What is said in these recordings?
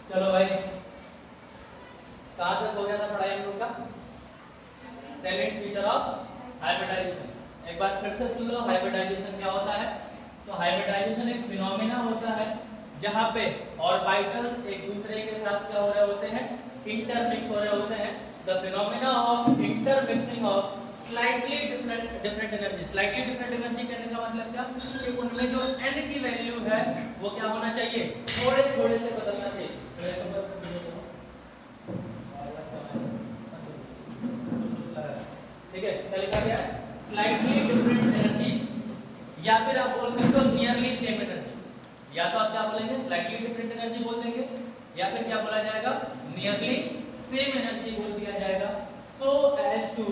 चलो भाई, कहाँ तक हो गया था पढ़ाई हम लोग का? Silent feature of hybridisation. एक बार फिर से सुन लो, हाइब्रिडाइजेशन क्या होता है। तो हाइब्रिडाइजेशन एक फिनोमेना होता है जहाँ पे ऑर्बिटल्स एक दूसरे के साथ क्या हो रहे होते हैं, इंटरमिक्स हो रहे होते हैं। The phenomena of intermixing of slightly different energy. Slightly different energy कहने का मतलब क्या, कि उनमें जो n की वैल्यू है वो क्या होना चाहिए, थोड़े थोड़े से बदलना चाहिए। ठीक है, क्या लिखा गया है? स्लाइटली डिफरेंट एनर्जी, या फिर आप बोल सकते हो नियरली सेम एनर्जी। या तो आप क्या बोलेंगे, स्लाइटली डिफरेंट एनर्जी बोल देंगे, या फिर क्या बोला जाएगा, नियरली सेम एनर्जी बोल दिया जाएगा। So as to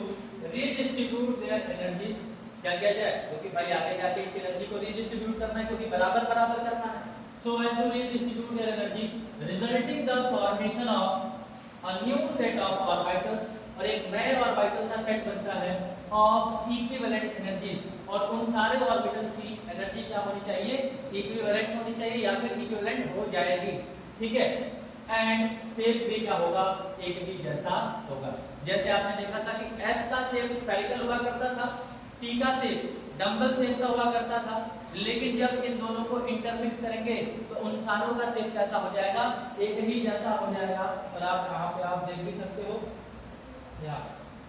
redistribute their energies. क्या किया जाए, क्योंकि भाई आगे जाके इनकी एनर्जी को रीडिस्ट्रीब्यूट करना है, क्योंकि बराबर बराबर करना है। So as to redistribute their energy resulting the formation of a new set of orbitals, और एक नए ऑर्बिटल का सेट बनता है ऑफ इक्विवेलेंट एनर्जीज। और उन सारे ऑर्बिटल्स की एनर्जी क्या होनी चाहिए, इक्विवेलेंट होनी चाहिए, या फिर इक्विवेलेंट हो जाएगी। ठीक है, एंड शेप भी क्या होगा, एक ही जैसा होगा। जैसे आपने देखा था कि S का शेप स्फेरिकल हुआ करता था, T का शेप डंबल शेप का हुआ करता था, लेकिन जब इन दोनों को इंटरमिक्स करेंगे तो उन सारों का शेप कैसा हो जाएगा, एक ही जैसा हो जाएगा। और आप यहाँ पे आप देख भी सकते हो,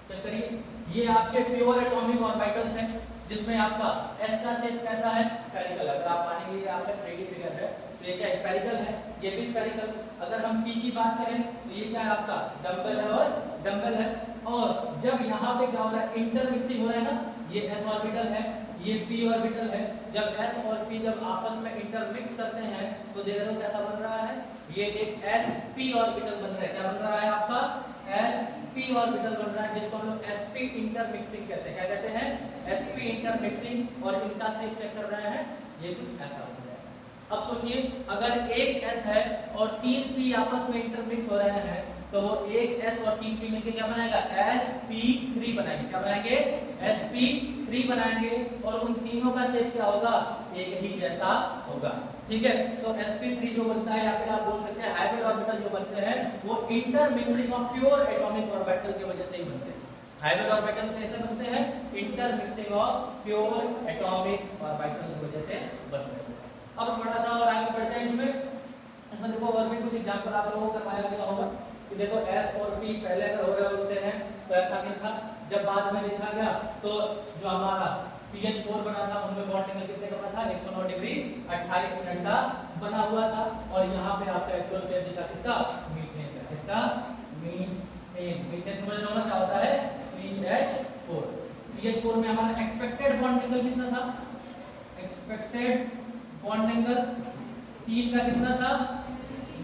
चेक करिए, ये आपके प्योर एटॉमिक ऑर्बिटल्स हैं, जिसमें आपका S का शेप कैसा है, स्फेरिकल। अगर आप मानेंगे ये आपका 3D फिगर है, तो ये क्या स्फेरिकल है, ये भी स्फेरिकल। अगर हम P की बात करें तो ये क्या है, आपका डंबल है और डंबल है। और जब यहाँ पे क्या हो रहा है, इंटरमिक्सिंग हो रहा है ना, ये S ऑर्बिटल है, ये P ऑर्बिटल है। जब S और P जब आपस में इंटरमिक्स करते हैं तो देख रहे हो कैसा बन रहा है, ये एक sp ऑर्बिटल बन रहा है। क्या बन रहा है आपका, sp ऑर्बिटल बन रहा है, जिसको हम लोग sp इंटरमिक्सिंग कहते हैं। क्या कहते हैं, sp इंटरमिक्सिंग। और इसका शेप चेक कर रहे हैं, ये कुछ ऐसा हो रहा है। अब सोचिए, अगर एक S है और 3 P आपस में इंटरमिक्स हो रहे हैं, तो वो एक S और 3 P मिलकर क्या बनाएगा, sp3 बनाएंगे। क्या बनाएंगे, sp3 बनाएंगे। और उन तीनों का शेप क्या होगा, एक ही जैसा होगा। ठीक है, तो sp3 जो बनता है, या फिर आप बोल सकते हैं हाइब्रिड ऑर्बिटल जो बनते हैं, वो intermixing of pure atomic orbital की वजह से ही बनते हैं। हाइब्रिड ऑर्बिटल कैसे बनते हैं, intermixing of pure atomic orbital की वजह से बनते हैं। अब थोड़ा सा और आगे बढ़ते हैं इसमें देखो और भी कुछ एग्जांपल आप लोगों को करवाया गया होगा कि देखो S और P पहले अगर हो रहे होते हैं तो ऐसा नहीं था। जब बाद में लिखा गया तो जो हमारा CH4 बना था, उनमें बॉन्ड एंगल कितने का बना था, 109 डिग्री 28 मिनट का बना हुआ था। और यहाँ पे आपका एक्चुअल शेप दिखा किसका, मीथेन का। किसका, मीथेन। मीथेन समझ रहे हो ना क्या होता है, CH4। CH4 में हमारा एक्सपेक्टेड बॉन्ड एंगल कितना था, एक्सपेक्टेड बॉन्ड एंगल 3 का कितना था,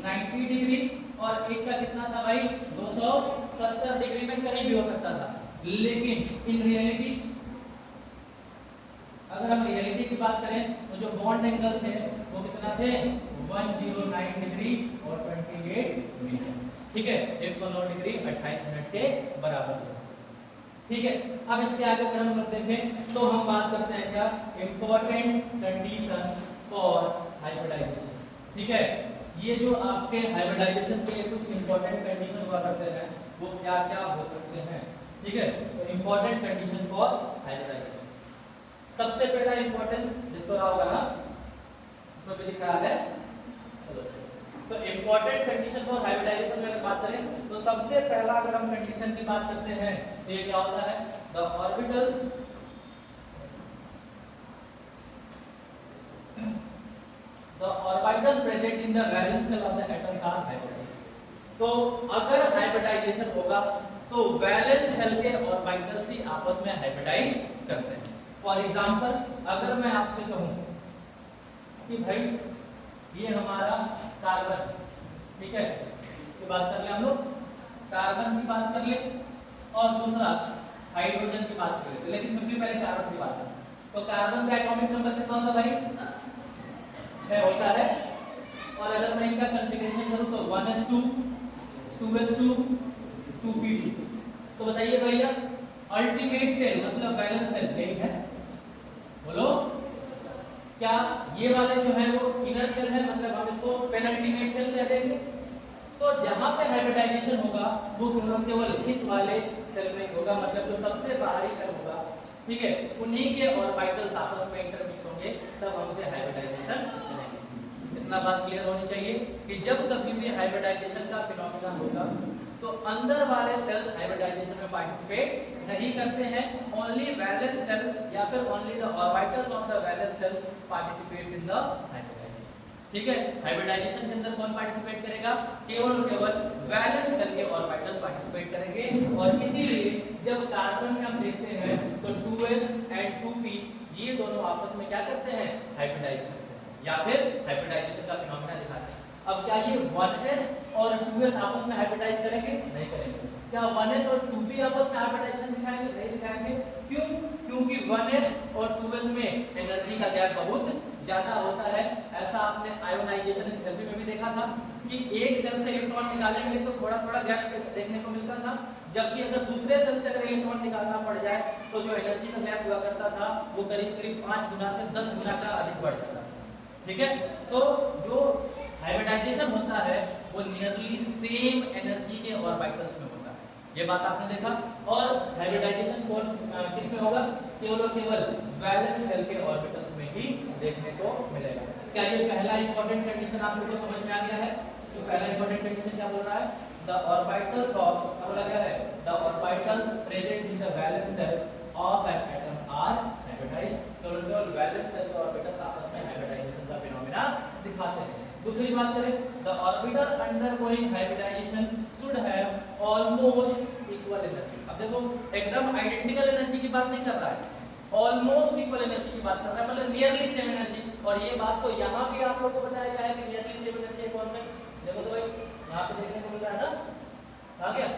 90 डिग्री, और एक का कितना था भाई, 270 डिग्री में कहीं भी हो सकता था। लेकिन इन रियलिटी, अगर हम रियलिटी की बात करें तो जो बॉन्ड एंगल थे वो कितना थे, 109 डिग्री और 28 मिनट। ठीक है, 109 डिग्री 28 मिनट के बराबर। ठीक है, अब इसके आगे अगर हम देखें तो हम बात करते हैं क्या, इंपॉर्टेंट कंडीशन फॉर हाइब्रिडाइजेशन। ठीक है, ये जो आपके हाइब्रिडाइजेशन के कुछ इंपॉर्टेंट कंडीशन हुआ करते हैं, वो क्या क्या हो सकते हैं। ठीक है, तो इंपॉर्टेंट कंडीशन फॉर हाइब्रिडाइजेशन, सबसे पहला इंपॉर्टेंस दिख तो रहा होगा ना, इसमें भी दिख रहा है। चलो, तो इंपॉर्टेंट कंडीशन फॉर हाइब्रिडाइजेशन में अगर बात करें तो सबसे पहला अगर हम कंडीशन की बात करते हैं तो ये क्या होता है, the orbitals present in the valence shell of the atoms are hybridised. तो अगर हाइब्रिडाइजेशन होगा तो वैलेंस शेल के ऑर्बिटल्स ही आपस में हाइब्रिडाइज करते हैं। फॉर एग्जांपल, अगर मैं आपसे कहूं कि भाई ये हमारा कार्बन, ठीक है, इसकी बात कर ले हम लोग, कार्बन की बात कर ले, और दूसरा हाइड्रोजन की बात कर ले। लेकिन सबसे पहले कार्बन की बात करें तो कार्बन का एटॉमिक नंबर कितना होता है भाई, 6 होता है। और अगर मैं इनका कॉन्फ़िगरेशन करूं तो 1s2 2s2 2p2। तो बताइए भैया, अल्टीमेट सेल मतलब बैलेंस सेल यही है, बोलो क्या ये वाले जो है वो इनर सेल है, मतलब हम इसको पेनल्टीमेट सेल कह देंगे। जहां पे हाइब्रिडाइजेशन होगा वो केवल इस वाले सेल में होगा, मतलब जो सबसे बाहरी सेल होगा, ठीक है, उन्हीं के ऑर्बिटल्स आपस में इंटरमिक्स होंगे, तब हम उसे हाइब्रिडाइजेशन कहेंगे। इतना बात क्लियर होनी चाहिए कि जब कभी भी हाइब्रिडाइजेशन का फिनोमेना होगा तो अंदर वाले सेल्स हाइब्रिडाइजेशन में पार्टिसिपेट नहीं करते हैं, ओनली वैलेंट सेल या फिर only the orbitals of the valent shell participates in the hybridisation. ठीक है, हाइब्रिडाइजेशन के अंदर कौन पार्टिसिपेट करेगा? केवल और केवल वैलेंट सेल के ऑर्बिटल पार्टिसिपेट करेंगे, और इसीलिए जब कार्बन में हम देखते हैं तो 2s एंड 2p ये दोनों आपस में क्या करते हैं? हाइब्रिडाइज करते हैं या फिर हाइब्रिडाइजेशन का फिनोमेना दिखाते हैं। अब क्या ये 1s और 2s आपस में हाइब्रिडाइज करेंगे? नहीं करेंगे। क्या 1s और 2p आपस में हाइब्रिडाइजेशन दिखाएंगे? नहीं दिखाएंगे। क्यों? क्योंकि 1s और 2s में एनर्जी का गैप बहुत ज्यादा होता है। ऐसा आपने आयोनाइजेशन थ्योरी में भी देखा था कि एक सेल से इलेक्ट्रॉन निकालेंगे तो थोड़ा थोड़ा गैप देखने को मिलता था, जबकि अगर दूसरे सेल से अगर इलेक्ट्रॉन निकालना पड़ जाए तो जो एनर्जी का गैप हुआ करता था वो करीब करीब 5 गुना से 10 गुना का अधिक बढ़ जाता था। ठीक है, तो जो हाइब्रिडाइजेशन होता है वो नियरली सेम एनर्जी के ऑर्बिटल्स में होता है, ये बात आपने देखा। और हाइब्रिडाइजेशन कौन किस में होगा? केवल और केवल वैलेंस सेल के ऑर्बिटल्स में ही देखने को मिलेगा। क्या ये पहला इंपॉर्टेंट कंडीशन आप लोगों को समझ में आ गया है? तो पहला इंपॉर्टेंट कंडीशन क्या बोल रहा है? द ऑर्बिटल्स ऑफ, क्या बोला गया है? The orbitals present in the valence shell of an atom are hybridised. केवल वैलेंस सेल के ऑर्बिटल्स आपस में हाइब्रिडाइजेशन का फिनोमेना दिखाते हैं। दूसरी बात करें, the orbital undergoing hybridisation should have almost equal energy. अब देखो एकदम आइडेंटिकल एनर्जी की बात नहीं कर रहा है, ऑलमोस्ट इक्वल एनर्जी की बात कर रहा है, मतलब नियरली सेम एनर्जी। और ये बात तो यहाँ भी आप लोगों को बताया गया है कि नियरली सेम एनर्जी कौन से? देखो तो भाई यहाँ पे देखने को मिल रहा है ना, आ गया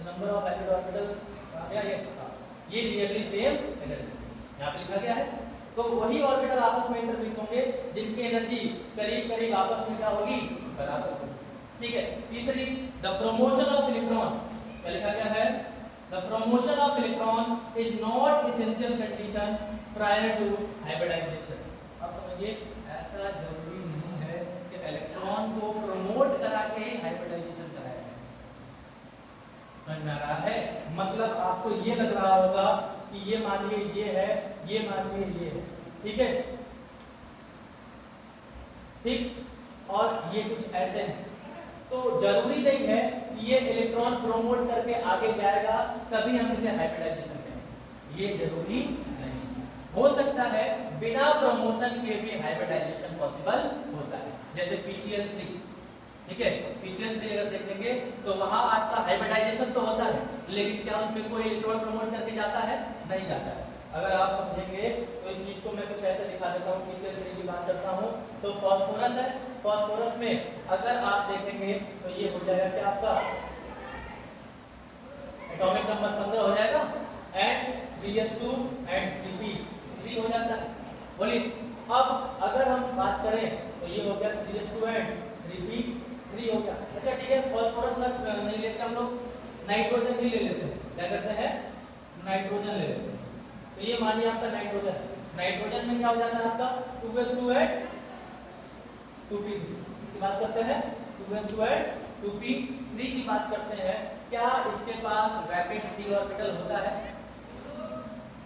नंबर ऑफ हाइब्रिड ऑर्बिटल्स आ गया, ये नियरली सेम एनर्जी यहाँ पे लिखा गया है। तो वही ऑर्बिटल आपस में इंटरमिक्स होंगे जिनकी एनर्जी करीब करीब आपस में क्या होगी? बराबर होगी। ठीक है, तीसरी, द प्रमोशन ऑफ इलेक्ट्रॉन, क्या लिखा गया है? The promotion of electron is not essential condition prior to hybridisation. अब समझिए, ऐसा जरूरी नहीं है कि इलेक्ट्रॉन को प्रमोट करा के हाइब्रिडाइजेशन कराया जाए। समझ में आ रहा है? मतलब आपको ये लग रहा होगा कि ये मानिए ये है, ये मानिए ये है, ठीक है, ठीक, और ये कुछ ऐसे हैं, तो जरूरी नहीं है कि ये इलेक्ट्रॉन प्रोमोट करके आगे जाएगा तभी हम इसे हाइब्रिडाइजेशन कहेंगे, ये जरूरी नहीं। हो सकता है बिना प्रमोशन के भी हाइब्रिडाइजेशन पॉसिबल होता है, जैसे PCl3, ठीक है, PCl3 अगर देखेंगे तो वहां आपका हाइब्रिडाइजेशन तो होता है, लेकिन क्या उसमें कोई इलेक्ट्रॉन प्रमोट करके जाता है? नहीं जाता है। अगर आप समझेंगे तो इस चीज को मैं कुछ ऐसे दिखा देता हूँ। PCl3 की बात करता हूँ तो फास्फोरस है, फास्फोरस में अगर आप देखेंगे तो ये हो जाएगा क्या आपका एटॉमिक नंबर 15 हो जाएगा, एंड 3s2 एंड 3p3 हो जाता है। बोलिए, अब अगर हम बात करें तो ये हो गया 3s2 एंड 3p3 हो गया। अच्छा ठीक है, फास्फोरस नहीं लेते हम लोग, नाइट्रोजन ही ले लेते हैं। क्या करते हैं? नाइट्रोजन ले लेते हैं। तो ये मानिए आपका नाइट्रोजन, नाइट्रोजन में क्या हो जाता है आपका 2s2 एंड 2p3 की बात करते हैं, 2s2 एंड 2p3 की बात करते हैं। क्या इसके पास वैकेंट d ऑर्बिटल होता है?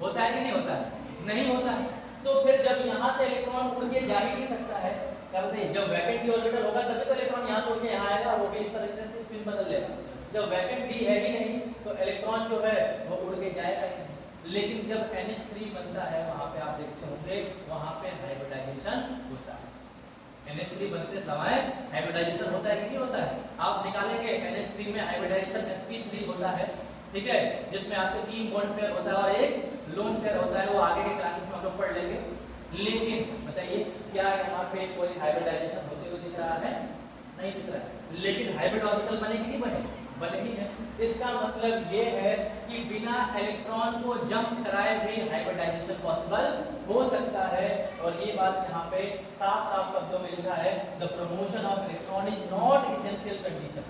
होता है कि नहीं होता है? नहीं होता है। तो फिर जब यहाँ से इलेक्ट्रॉन उड़ के जा ही नहीं सकता है, क्या बोलते हैं, जब वैकेंट d ऑर्बिटल होगा तभी तो इलेक्ट्रॉन यहाँ से उड़ के यहाँ आएगा, वो भी इस तरह से स्पिन बदल लेगा। जब वैकेंट d है ही नहीं तो इलेक्ट्रॉन जो है वो उड़ के जाएगा ही नहीं। लेकिन जब NH3 बनता है वहां पे आप देखते होंगे वहां पे हाइब्रिडाइजेशन होता है। NH3 बनते समय हाइब्रिडाइजेशन होता है कि नहीं होता है? आप निकालेंगे NH3 में हाइब्रिडाइजेशन sp3 होता है, ठीक है, जिसमें आपके 3 बॉन्ड पेयर होता है और एक लोन पेयर होता है, वो आगे के क्लासेस में हम लोग पढ़ लेंगे। लेकिन बताइए, क्या यहाँ पे कोई हाइब्रिडाइजेशन होते हुए दिख रहा है? नहीं दिख रहा है। लेकिन हाइब्रिड ऑर्बिटल बने कि नहीं बने? बने ही है। इसका मतलब ये है कि बिना इलेक्ट्रॉन को जंप कराए भी हाइब्रिडाइजेशन पॉसिबल हो सकता है। और ये बात यहाँ पे साफ साफ शब्दों में लिखा है, the promotion of electron is not essential condition.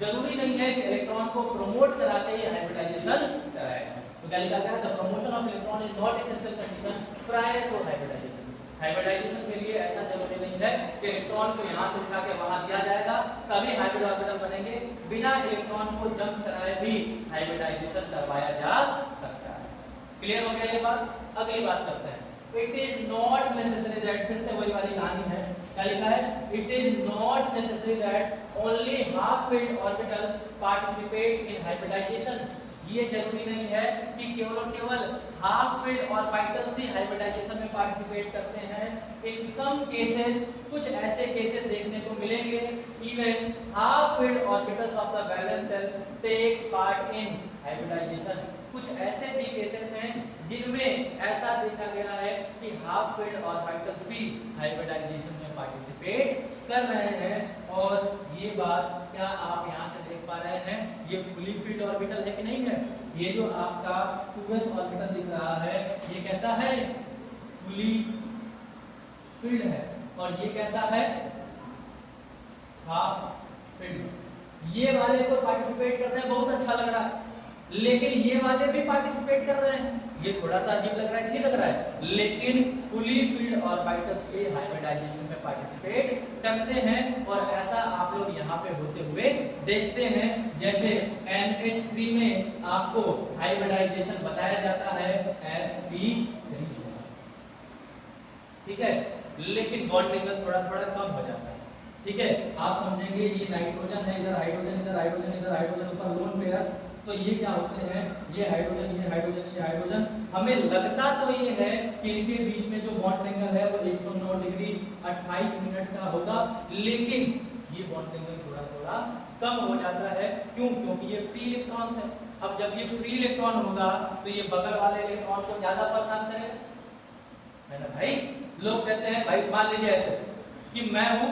जरूरी नहीं है कि इलेक्ट्रॉन को प्रमोट करा के ये हाइब्रिडाइजेशन कराएगा। तो क्या लिखा गया है? The promotion of electron is not essential condition prior to hybridisation. Hybridisation के लिए ऐसा जरूरी नहीं है कि इलेक्ट्रॉन को यहाँ से उठा के वहां दिया जाएगा तभी बिना इलेक्ट्रॉन को जंप कराए भी हाइब्रिडाइजेशन करवाया जा सकता है। क्लियर हो गया ये बात? अगली बात करते हैं। It is not necessary that, फिर से वही वाली कहानी है, क्या लिखा है? It is not necessary that only half filled orbital participate in hybridisation. ये जरूरी नहीं है कि केवल हाफ फील्ड ऑर्बिटल्स ही हाइब्रिडाइजेशन में पार्टिसिपेट करते हैं। इन सम केसेस, कुछ ऐसे केसेस देखने को मिलेंगे, even half filled orbitals of the valence shell takes part in hybridisation. कुछ ऐसे भी केसेस हैं जिनमें ऐसा देखा गया है कि हाफ फील्ड ऑर्बिटल्स भी हाइब्रिडाइजेशन में पार्टिसिपेट कर रहे हैं। और ये बात क्या आप यहाँ से देख पा रहे हैं? ये फुली फील्ड ऑर्बिटल है कि नहीं है? ये जो आपका 2s ऑर्बिटल दिख रहा है, ये कैसा है? फुली फील्ड है। और ये कैसा है? Half field. ये वाले तो पार्टिसिपेट कर रहे हैं, बहुत अच्छा लग रहा है, लेकिन ये वाले भी पार्टिसिपेट कर रहे हैं। ये थोड़ा सा अजीब लग रहा है, नहीं लग रहा है? लेकिन फुली फील्ड ऑर्बिटल्स के हाइब्रिडाइजेशन में पार्टिसिपेट करते हैं। और ऐसा आप लोग यहाँ पे होते हुए देखते हैं। जैसे NH3 में आपको हाइब्रिडाइजेशन बताया जाता है sp3, ठीक है, लेकिन बॉन्ड एंगल थोड़ा थोड़ा कम हो जाता है। ठीक है, आप समझेंगे ये नाइट्रोजन है, इधर हाइड्रोजन, इधर हाइड्रोजन, इधर हाइड्रोजन, ऊपर लोन पेयर्स, तो ये क्या होते हैं? ये हाइड्रोजन, ये हाइड्रोजन, ये हाइड्रोजन। हमें लगता तो ये है कि इनके बीच में जो बॉन्ड एंगल है वो 109 डिग्री 28 मिनट का होगा, लेकिन ये बॉन्ड एंगल थोड़ा थोड़ा कम हो जाता है। क्यों? क्योंकि ये फ्री इलेक्ट्रॉन है। अब जब ये फ्री इलेक्ट्रॉन होगा तो ये बगल वाले इलेक्ट्रॉन को ज्यादा परेशान करेगा, है ना भाई? लोग कहते हैं, भाई मान लीजिए ऐसे कि मैं हूं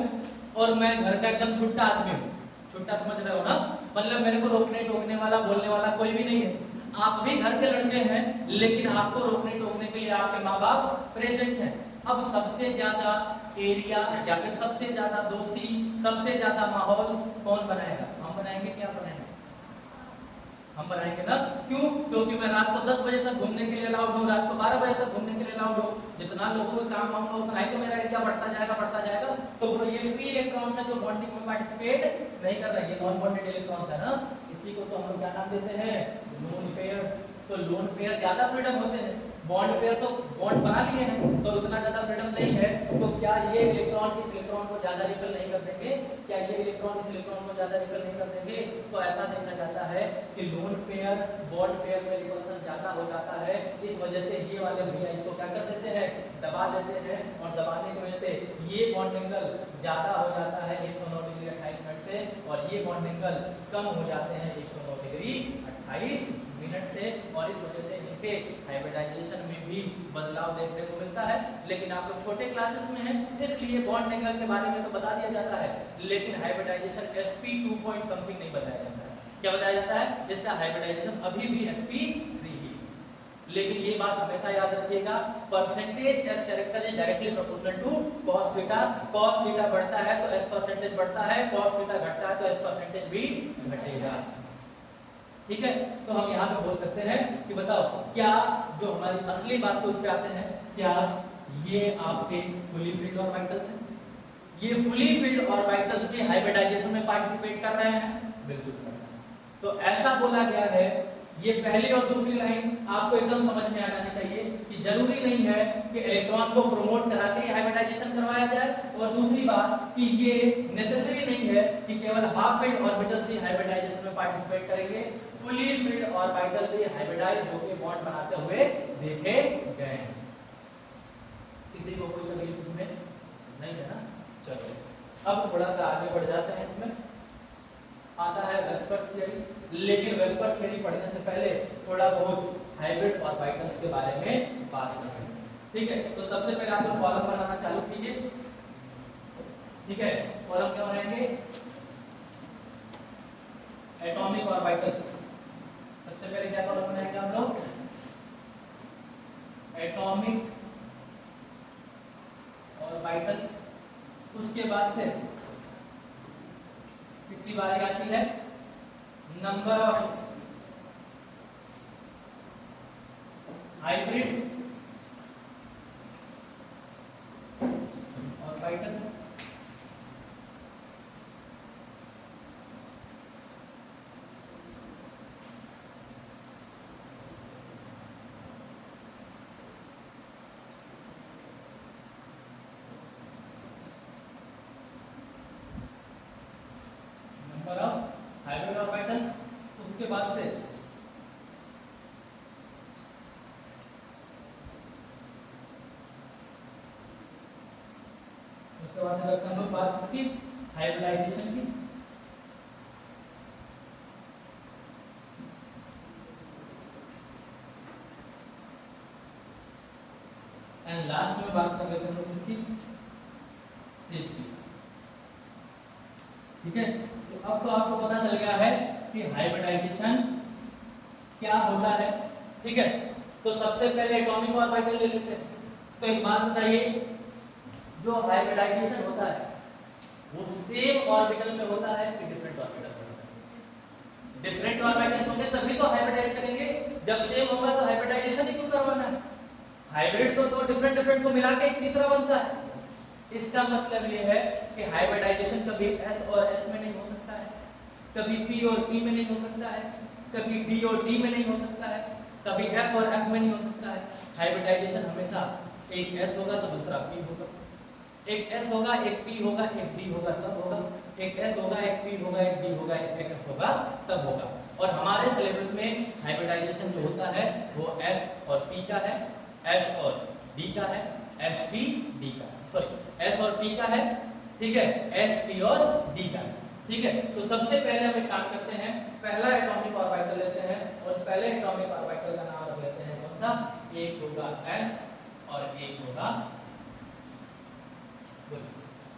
और मैं घर का एकदम छुट्टा आदमी हूँ, छुट्टा समझ रहे हो ना? मतलब मेरे को रोकने टोकने वाला, बोलने वाला कोई भी नहीं है। आप भी घर के लड़के हैं, लेकिन आपको रोकने टोकने के लिए आपके माँ बाप प्रेजेंट हैं। अब सबसे ज्यादा एरिया या फिर सबसे ज्यादा दोस्ती, सबसे ज्यादा माहौल कौन बनाएगा? हम बनाएंगे कि आप बनाएंगे? हम बनाएंगे ना। क्यों? क्योंकि मैं रात को 10 बजे तक घूमने के लिए अलाउड हूँ, रात को 12 बजे तक घूमने के लिए अलाउड हूँ। जितना लोगों का काम आऊंगा उतना ही तो मेरा एरिया बढ़ता जाएगा। तो वो ये फ्री इलेक्ट्रॉन्स है जो बॉन्डिंग में पार्टिसिपेट नहीं कर रहे, ये नॉन बॉन्डेड इलेक्ट्रॉन्स है ना। इसी को तो हम लोग क्या नाम देते हैं? Lone pairs. तो लोन पेयर ज्यादा फ्रीडम होते हैं, बॉन्ड पेयर तो बॉन्ड बना लिए हैं तो उतना ज्यादा फ्रीडम नहीं है। तो क्या ये इलेक्ट्रॉन इस इलेक्ट्रॉन को ज्यादा रिपेल नहीं कर देंगे? क्या ये इलेक्ट्रॉन इस इलेक्ट्रॉन को ज्यादा रिपेल नहीं कर देंगे? तो ऐसा देखा जाता है कि लोन पेयर बॉन्ड पेयर में रिपल्सन ज्यादा हो जाता है। इस वजह से ये वाले भैया इसको क्या कर देते हैं? दबा देते हैं, और दबाने की वजह से ये बॉन्ड एंगल ज्यादा हो जाता है 109 डिग्री 28 मिनट से, और ये बॉन्ड एंगल कम हो जाते हैं 109 डिग्री 28 मिनट से। और इस वजह से इनके हाइब्रिडाइजेशन में भी बदलाव देखने को मिलता है। लेकिन आप लोग छोटे क्लासेस में हैं, इसलिए बॉन्ड एंगल के बारे में तो बता दिया जाता है, लेकिन हाइब्रिडाइजेशन sp2 पॉइंट समथिंग नहीं बताया जाता है। क्या बताया जाता है? इसका हाइब्रिडाइजेशन अभी भी sp3 ही। लेकिन ये बात हमेशा याद रखिएगा, percentage s character is directly proportional to cos theta. cos theta बढ़ता है तो s परसेंटेज बढ़ता है, cos थीटा घटता है तो s परसेंटेज भी घटेगा। ठीक है, तो हम यहाँ पे बोल सकते हैं कि बताओ क्या जो हमारी असली बात को उस पे आते हैं, क्या ये आपके फुली फील्ड ऑर्बिटल्स हैं? ये फुली फील्ड ऑर्बिटल्स भी हाइब्रिडाइजेशन में पार्टिसिपेट कर रहे हैं? बिल्कुल कर रहे हैं। तो ऐसा बोला गया है, ये पहली और दूसरी लाइन आपको एकदम समझ में आ जानी चाहिए कि जरूरी नहीं है कि इलेक्ट्रॉन को प्रमोट करा के हाइब्रिडाइजेशन करवाया जाए, और दूसरी बात कि ये नेसेसरी नहीं है कि केवल हाफ फील्ड ऑर्बिटल्स ही हाइब्रिडाइजेशन में पार्टिसिपेट करेंगे। फुली फील्ड ऑर्बिटल भी हाइब्रिडाइज होकर बॉन्ड बनाते हुए देखे गए। किसी को कोई तकलीफ इसमें नहीं है ना? चलो अब थोड़ा सा आगे बढ़ जाते हैं। इसमें आता है वेस्पर थ्योरी, लेकिन वेस्पर थ्योरी पढ़ने से पहले थोड़ा बहुत हाइब्रिड ऑर्बिटल्स के बारे में बात करते हैं। ठीक है, तो सबसे पहले आप लोग कॉलम बनाना चालू कीजिए। ठीक है, कॉलम क्या बनाएंगे? Atomic orbitals. सबसे पहले क्या कॉलम बनाएंगे हम लोग? Atomic orbitals. उसके बाद से किसकी बारी आती है? Number of hybrid orbitals. बात किसकी, हाइब्रिडाइजेशन की। एंड लास्ट में बात कर लेते हैं किसकी, शेप की। ठीक है, तो अब तो आपको पता चल गया है कि हाइब्रिडाइजेशन क्या होता है। ठीक है, तो सबसे पहले एटॉमिक ऑर्बिटल ले लेते हैं। तो एक बात बताइए, जो हाइब्रिडाइजेशन होता है वो सेम ऑर्बिटल में होता है कि डिफरेंट ऑर्बिटल में होता है? डिफरेंट ऑर्बिटल होंगे तभी तो हाइब्रिडाइज करेंगे, जब सेम होगा तो हाइब्रिडाइजेशन ही क्यों करवाना है? हाइब्रिड तो दो डिफरेंट डिफरेंट को मिला के एक तीसरा बनता है। इसका मतलब ये है कि हाइब्रिडाइजेशन कभी S और S में नहीं हो सकता है, कभी P और P में नहीं हो सकता है, कभी D और D में नहीं हो सकता है, कभी F और F में नहीं हो सकता है। हाइब्रिडाइजेशन हमेशा एक S होगा तो दूसरा P होगा, एक S होगा एक P होगा एक D होगा तब होगा, एक S होगा एक P होगा एक D होगा एक F होगा तब होगा। और हमारे सिलेबस में हाइब्रिडाइजेशन जो होता है वो S और P का है, S और D का है, SP D का, सॉरी S और P का है। ठीक है, SP और D का है। ठीक है, तो सबसे पहले हम एक काम करते हैं, पहला एटॉमिक ऑर्बिटल लेते हैं और उस पहले एटॉमिक ऑर्बिटल का नाम रख लेते हैं कौन सा, एक होगा S और एक होगा,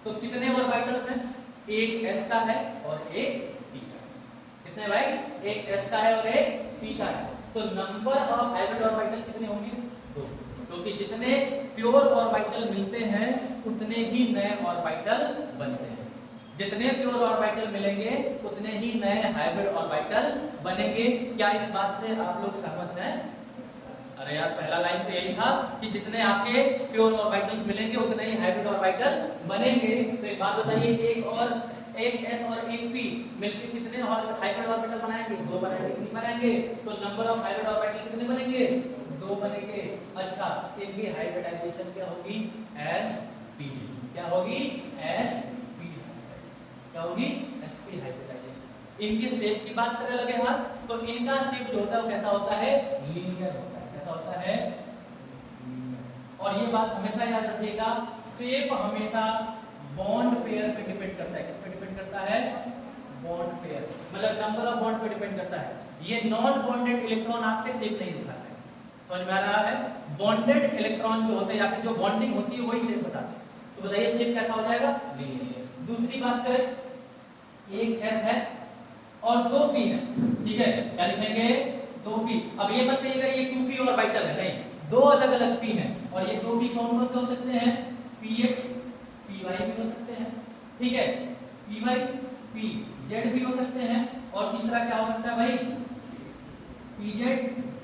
तो कितने ऑर्बिटल्स हैं, एक S का है और एक P का है। कितने भाई, एक S का है और एक P का है। तो नंबर ऑफ हाइब्रिड ऑर्बिटल कितने होंगे, दो, क्योंकि जितने प्योर ऑर्बिटल मिलते हैं उतने ही नए ऑर्बिटल बनते हैं। जितने प्योर ऑर्बिटल मिलेंगे उतने ही नए हाइब्रिड ऑर्बिटल बनेंगे। क्या इस बात से आप लोग सहमत हैं? अरे यार, पहला लाइन तो यही था कि जितने आपके प्योर ऑर्बिटल्स मिलेंगे उतने ही हाइब्रिड ऑर्बिटल बनेंगे। तो एक बात बताइए, एक S और एक P मिलकर कितने और हाइब्रिड ऑर्बिटल बनाएंगे, दो बनाएंगे। कितनी बनाएंगे, तो नंबर ऑफ हाइब्रिड ऑर्बिटल कितने बनेंगे, दो बनेंगे। अच्छा, इनकी हाइब्रिडाइजेशन क्या होगी, sp। क्या होगी, sp। क्या होगी, sp हाइब्रिडाइजेशन। इनके शेप की बात करें लगे हाथ, तो इनका शेप जो होता है वो कैसा होता है, लीनियर होता है। कैसा होता है, और ये बात हमेशा याद रखिएगा, शेप हमेशा बॉन्ड पेयर पे डिपेंड करता है। किस पे डिपेंड करता है, बॉन्ड पेयर, मतलब नंबर ऑफ बॉन्ड पे डिपेंड करता है। ये नॉन बॉन्डेड इलेक्ट्रॉन आपके शेप नहीं दिखाता है, समझ में आ रहा है? बॉन्डेड इलेक्ट्रॉन जो होते हैं या फिर जो बॉन्डिंग होती है वही शेप बताते हैं। तो बताइए शेप कैसा हो जाएगा, लीनियर। दूसरी बात करें, एक S है और दो P है। ठीक है, क्या लिखेंगे, दो P। अब ये मत कहिएगा ये 2P ऑर्बिटल है, नहीं, दो अलग अलग P हैं और ये दो P कौन कौन से हो सकते हैं, PX PY भी हो सकते हैं। ठीक है, PY PZ भी हो सकते हैं और तीसरा क्या हो सकता है भाई, PZ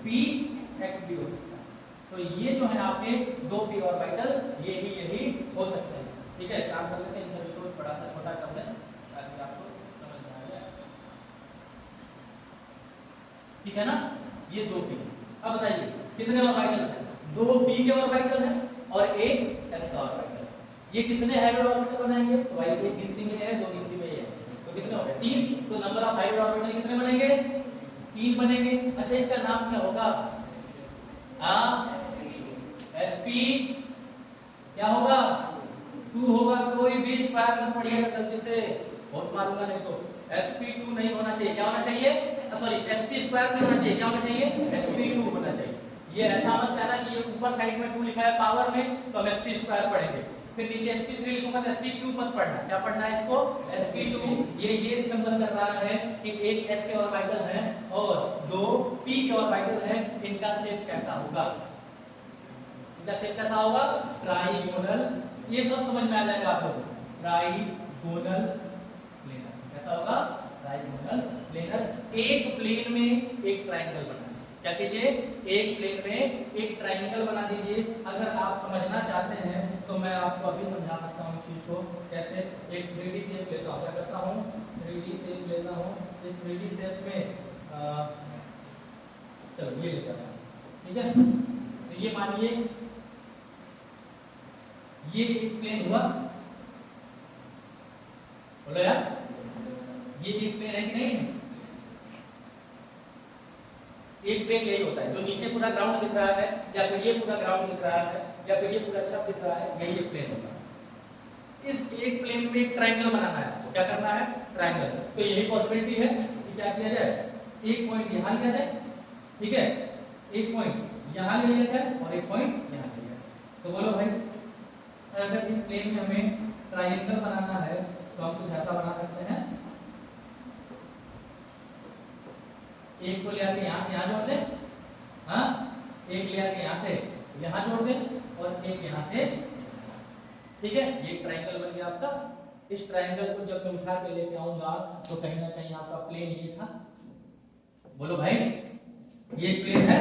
PX भी हो सकता है। तो ये जो है आपके दो P ऑर्बिटल यही हो सकते हैं। ठीक है, काम कर लेते हैं, इन सभी को थोड़ा सा छोटा कर दें ताकि आपको समझ में आ जाए। ठीक है ना, ये दो P। अब बताइए कितने ऑर्बिटल हैं, दो P के ऑर्बिटल हैं और एक S का ऑर्बिटल। ये कितने हाइब्रिड ऑर्बिटल बनाएंगे, तो भाई एक गिनती में है, दो गिनती में है, तो कितने हो गए, तीन। तो नंबर ऑफ हाइब्रिड ऑर्बिटल कितने बनेंगे, तीन बनेंगे। अच्छा, इसका नाम क्या होगा, sp क्या होगा, 2 होगा। कोई भी स्क्वायर मत पढ़िएगा गलती से, बहुत मारूंगा नहीं तो। sp2 नहीं होना चाहिए, क्या होना चाहिए, सॉरी sp स्क्वायर नहीं होना चाहिए, क्या होना चाहिए, sp2 होना चाहिए। ये ऐसा मत कहना कि ये ऊपर साइड में 2 लिखा है पावर में तो हम sp स्क्वायर पढ़ेंगे, फिर नीचे sp3 लिखूंगा तो sp3 मत पढ़ना। क्या पढ़ना है इसको, sp2। ये रिसेंबल कर रहा है कि एक s के ऑर्बिटल है और दो p के ऑर्बिटल है, इनका शेप कैसा होगा, इनका शेप कैसा होगा, ट्राइगोनल। ये सब समझ में आ जाएगा आप लोग, ट्राइगोनल प्लेनर। कैसा होगा, ट्राइगोनल प्लेनर। एक प्लेन में एक ट्राइंगल बना, क्या कीजिए, एक प्लेन में एक ट्राइंगल बना दीजिए। अगर आप समझना चाहते हैं तो मैं आपको अभी समझा सकता हूँ इस चीज को कैसे। एक 3D शेप लेता हूँ, क्या करता हूँ, 3D शेप लेता हूँ। इस 3D शेप में चलो ये लेता हूँ, ठीक है। तो ये मानिए ये एक प्लेन हुआ, बोलो यार, ये एक प्लेन है कि नहीं है? एक प्लेन यही होता है, जो नीचे पूरा ग्राउंड दिख रहा है या फिर ये पूरा ग्राउंड दिख रहा है या फिर ये पूरा छत दिख रहा है, यही एक प्लेन होता है। इस एक प्लेन में एक ट्रायंगल बनाना है, तो क्या करना है, ट्रायंगल। तो यही पॉसिबिलिटी है कि क्या किया जाए, एक पॉइंट यहाँ लिया जाए, ठीक है, एक पॉइंट यहाँ ले लिया जाए और एक पॉइंट यहाँ ले लिया जाए। तो बोलो भाई, अगर इस प्लेन में हमें ट्रायंगल बनाना है तो हम कुछ ऐसा बना सकते हैं, एक को ले आके यहाँ से यहाँ जोड़ दे, हाँ, एक ले आके यहाँ से यहाँ जोड़ दे और एक यहाँ से, ठीक है, ये ट्रायंगल बन गया आपका। इस ट्रायंगल को जब मैं उठा के लेके आऊंगा तो कहीं ना कहीं आपका प्लेन ये था, बोलो भाई, ये प्लेन है,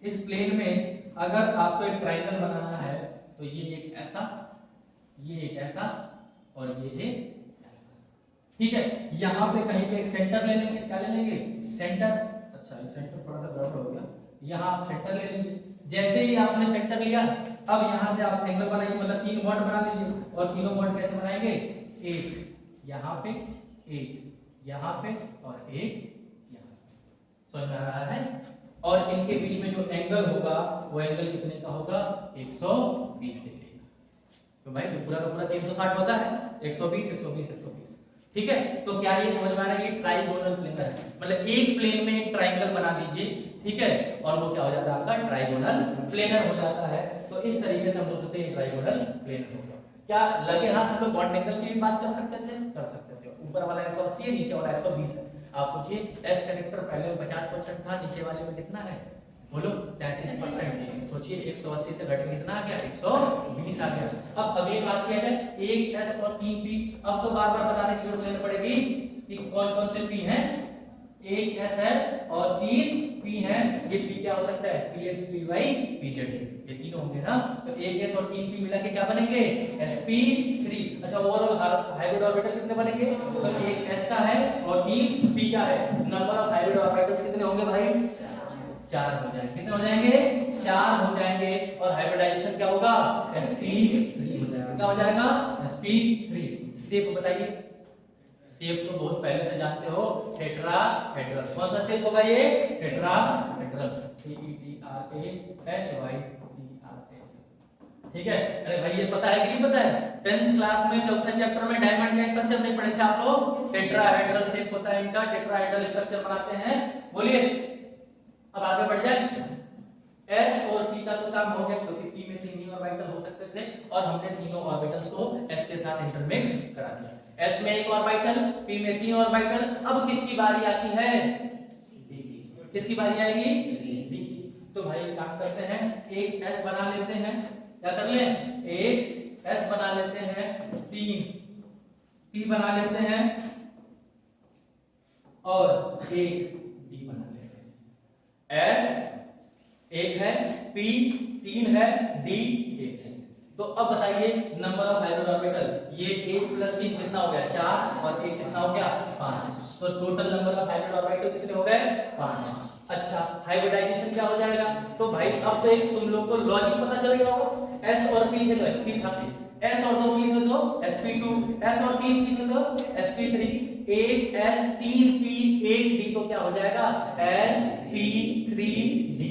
इस प्लेन में अगर आपको एक ट्रायंगल बनाना है तो ये एक ऐसा, ये एक ऐसा और ये एक ऐसा, ठीक है। यहाँ पे कहीं पे एक सेंटर ले लेंगे, क्या ले लेंगे, सेंटर। अच्छा, ये सेंटर थोड़ा सा गड़बड़ हो गया, यहाँ आप सेंटर ले लेंगे। जैसे ही आपने सेंटर लिया, अब यहाँ से आप एंगल बनाइए, मतलब 3 बॉन्ड बना लीजिए। और तीनों बॉन्ड कैसे बनाएंगे, एक यहाँ पे, एक यहाँ पे और एक यहाँ, समझ में आ रहा है। और इनके बीच में जो एंगल होगा वो एंगल कितने का होगा, 120 डिग्री का। तो भाई तो पूरा का पूरा 360 होता है, 120 120 120, ठीक है। तो क्या ये समझ में आ रहा है कि ट्राइगोनल प्लेनर है, मतलब एक प्लेन में एक ट्राइंगल बना दीजिए, ठीक है, और वो क्या हो जाता है आपका ट्राइगोनल प्लेनर हो जाता है। तो इस तरीके से हम बोल सकते हैं ट्राइगोनल प्लेनर हो गया। क्या लगे हाथ हम लोग बॉन्ड एंगल की भी बात कर सकते थे, कर सकते थे। ऊपर वाला 180 है, नीचे वाला 120 है। आप सोचिए एस कनेक्टर पहले 50% था, नीचे वाले में कितना है, बोलो 33%। सोचिए 180 से घट के कितना आ गया, 120 आ गया। अब अगली बात क्या है, एक एस और 3 पी। अब तो बार बार बताने की जरूरत नहीं पड़ेगी कि कौन कौन से पी हैं, एक एस है और 3 पी है। ये पी क्या हो सकता है, p x p y p z, ये तीनों होंगे ना। तो एक एस और 3 पी मिला के क्या बनेंगे, sp3। अच्छा, ओवरऑल हाइब्रिड ऑर्बिटल कितने बनेंगे, तो एक एस का है और 3 पी का है। नंबर ऑफ हाइब्रिड ऑर्बिटल्स कितने होंगे भाई, 4 हो जाएंगे। कितने हो जाएंगे, 4 हो जाएंगे। और हाइब्रिडाइजेशन क्या होगा, sp3 हो जाएगा। क्या हो जाएगा, sp3। शेप बताइए, शेप तो बहुत पहले से जानते हो, टेट्राहेड्रल। कौन सा शेप होगा ये, टेट्राहेड्रल, TETRAHYDRA, ठीक है। अरे भाई ये पता है कि नहीं पता है, 10th क्लास में चौथे चैप्टर में डायमंड का स्ट्रक्चर नहीं पढ़े थे आप लोग, टेट्राहेड्रल शेप होता है इनका, टेट्राहेड्रल स्ट्रक्चर बनाते हैं। बोलिए, अब आगे बढ़ जाए। एस और पी का तो काम हो गया, क्योंकि पी में 3 ही ऑर्बिटल हो सकते थे और हमने तीनों ऑर्बिटल्स को एस के साथ इंटरमिक्स करा दिया। एस में 1 ऑर्बिटल, पी में 3 ऑर्बिटल। अब किसकी बारी आती है, डी की। किसकी बारी आएगी, डी की। तो भाई काम करते हैं, एक एस बना लेते हैं, क्या कर लें, एक एस बना लेते हैं, 3 पी बना लेते हैं और एक डी बना लेते हैं। एस 1 है, पी 3 है, डी 1 है। तो अब बताइए नंबर ऑफ हाइब्रिड ऑर्बिटल, ये 1 + 3 कितना हो गया, 4 और 1 कितना हो गया, 5। तो total number of hybrid orbital कितने हो गए, 5। अच्छा, हाइब्रिडाइजेशन क्या हो जाएगा, तो भाई अब तो एक तुम लोग को लॉजिक पता चल गया होगा। s और p थे तो sp था, s और 2 p थे तो sp2, s और 3 p थे तो sp3। 1 s 3 p 1 d तो क्या हो जाएगा, sp3d।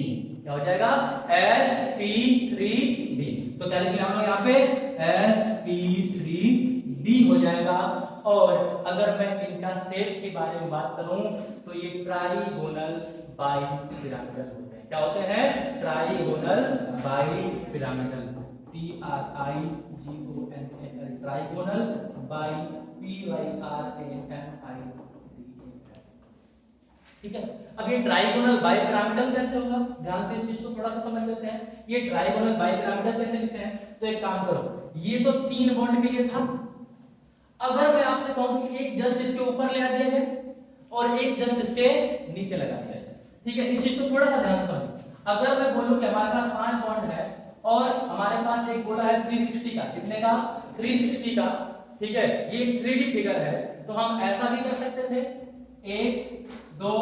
क्या हो जाएगा, sp3d। तो क्या लिखेंगे हम लोग यहाँ पे, sp3d हो जाएगा। और अगर मैं इनका शेप के बारे में बात करूं तो ये ट्राइगोनल बाइपिरामिडल होते हैं। क्या होते हैं, trigonal bipyramidal, TRIGONAL, trigonal BIPYRAMIDAL, ठीक है। अब ये ट्राइगोनल बाइपिरामिडल कैसे होगा, ध्यान से इस चीज को थोड़ा सा समझ लेते हैं। ये ट्राइगोनल बाइपिरामिडल कैसे लिखते हैं, तो एक काम करो, ये तो 3 बॉन्ड के लिए था। अगर मैं आपसे कहूं कि एक जस्ट इसके ऊपर ले आ दिया जाए और एक जस्ट इसके नीचे लगा दिया जाए, ठीक है, इस चीज को थोड़ा सा ध्यान से समझो। अगर मैं बोलूं कि हमारे पास 5 बॉन्ड है और हमारे पास एक गोला है 360 का, कितने का, 360 का, ठीक है, ये 3D फिगर है। तो हम ऐसा भी कर सकते थे, 1 2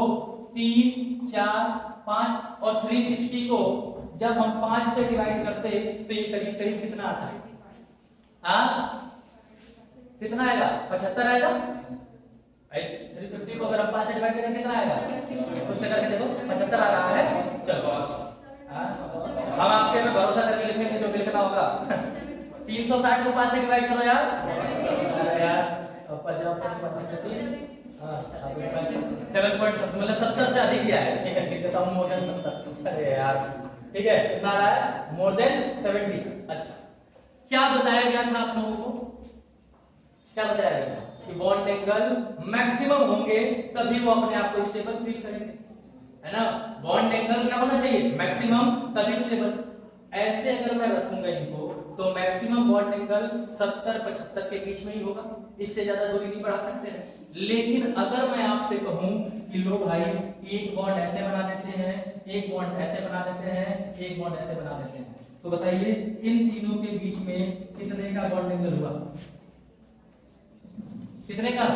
3 4 5 और 360 को जब हम 5 से डिवाइड करते तो ये करीब करीब कितना आता है, कितना आएगा, 75 आएगा। 350 को अगर हम 5 से डिवाइड करें कितना आएगा, कुछ से करके देखो, 75 आ रहा है। चलो हम आपके में भरोसा करके लिखेंगे जो लिखना होगा। 360 को 5 से डिवाइड करो यार। अरे यार 50 मतलब 70 से अधिक ही आया है। ठीक है, कम मोर देन 70। अरे यार ठीक है, कितना आ रहा है? More than 70। अच्छा, क्या बताया गया था आप लोगों को? क्या बताया गया था कि बॉन्ड एंगल मैक्सिमम होंगे तभी वो अपने आप को स्टेबल फील करेंगे, है ना? बॉन्ड एंगल क्या होना चाहिए? मैक्सिमम तभी स्टेबल। ऐसे अगर मैं रखूंगा इनको तो मैक्सिमम बॉन्ड एंगल 70-75 के बीच में ही होगा, इससे ज्यादा दूरी नहीं बढ़ा सकते हैं। लेकिन अगर मैं आपसे कहूं कि लो भाई एक बॉन्ड ऐसे बना देते हैं, एक बॉन्ड ऐसे बना देते हैं, एक बॉन्ड ऐसे बना देते हैं, तो बताइए इन तीनों के बीच में कितने का बॉन्ड एंगल हुआ? कितने का?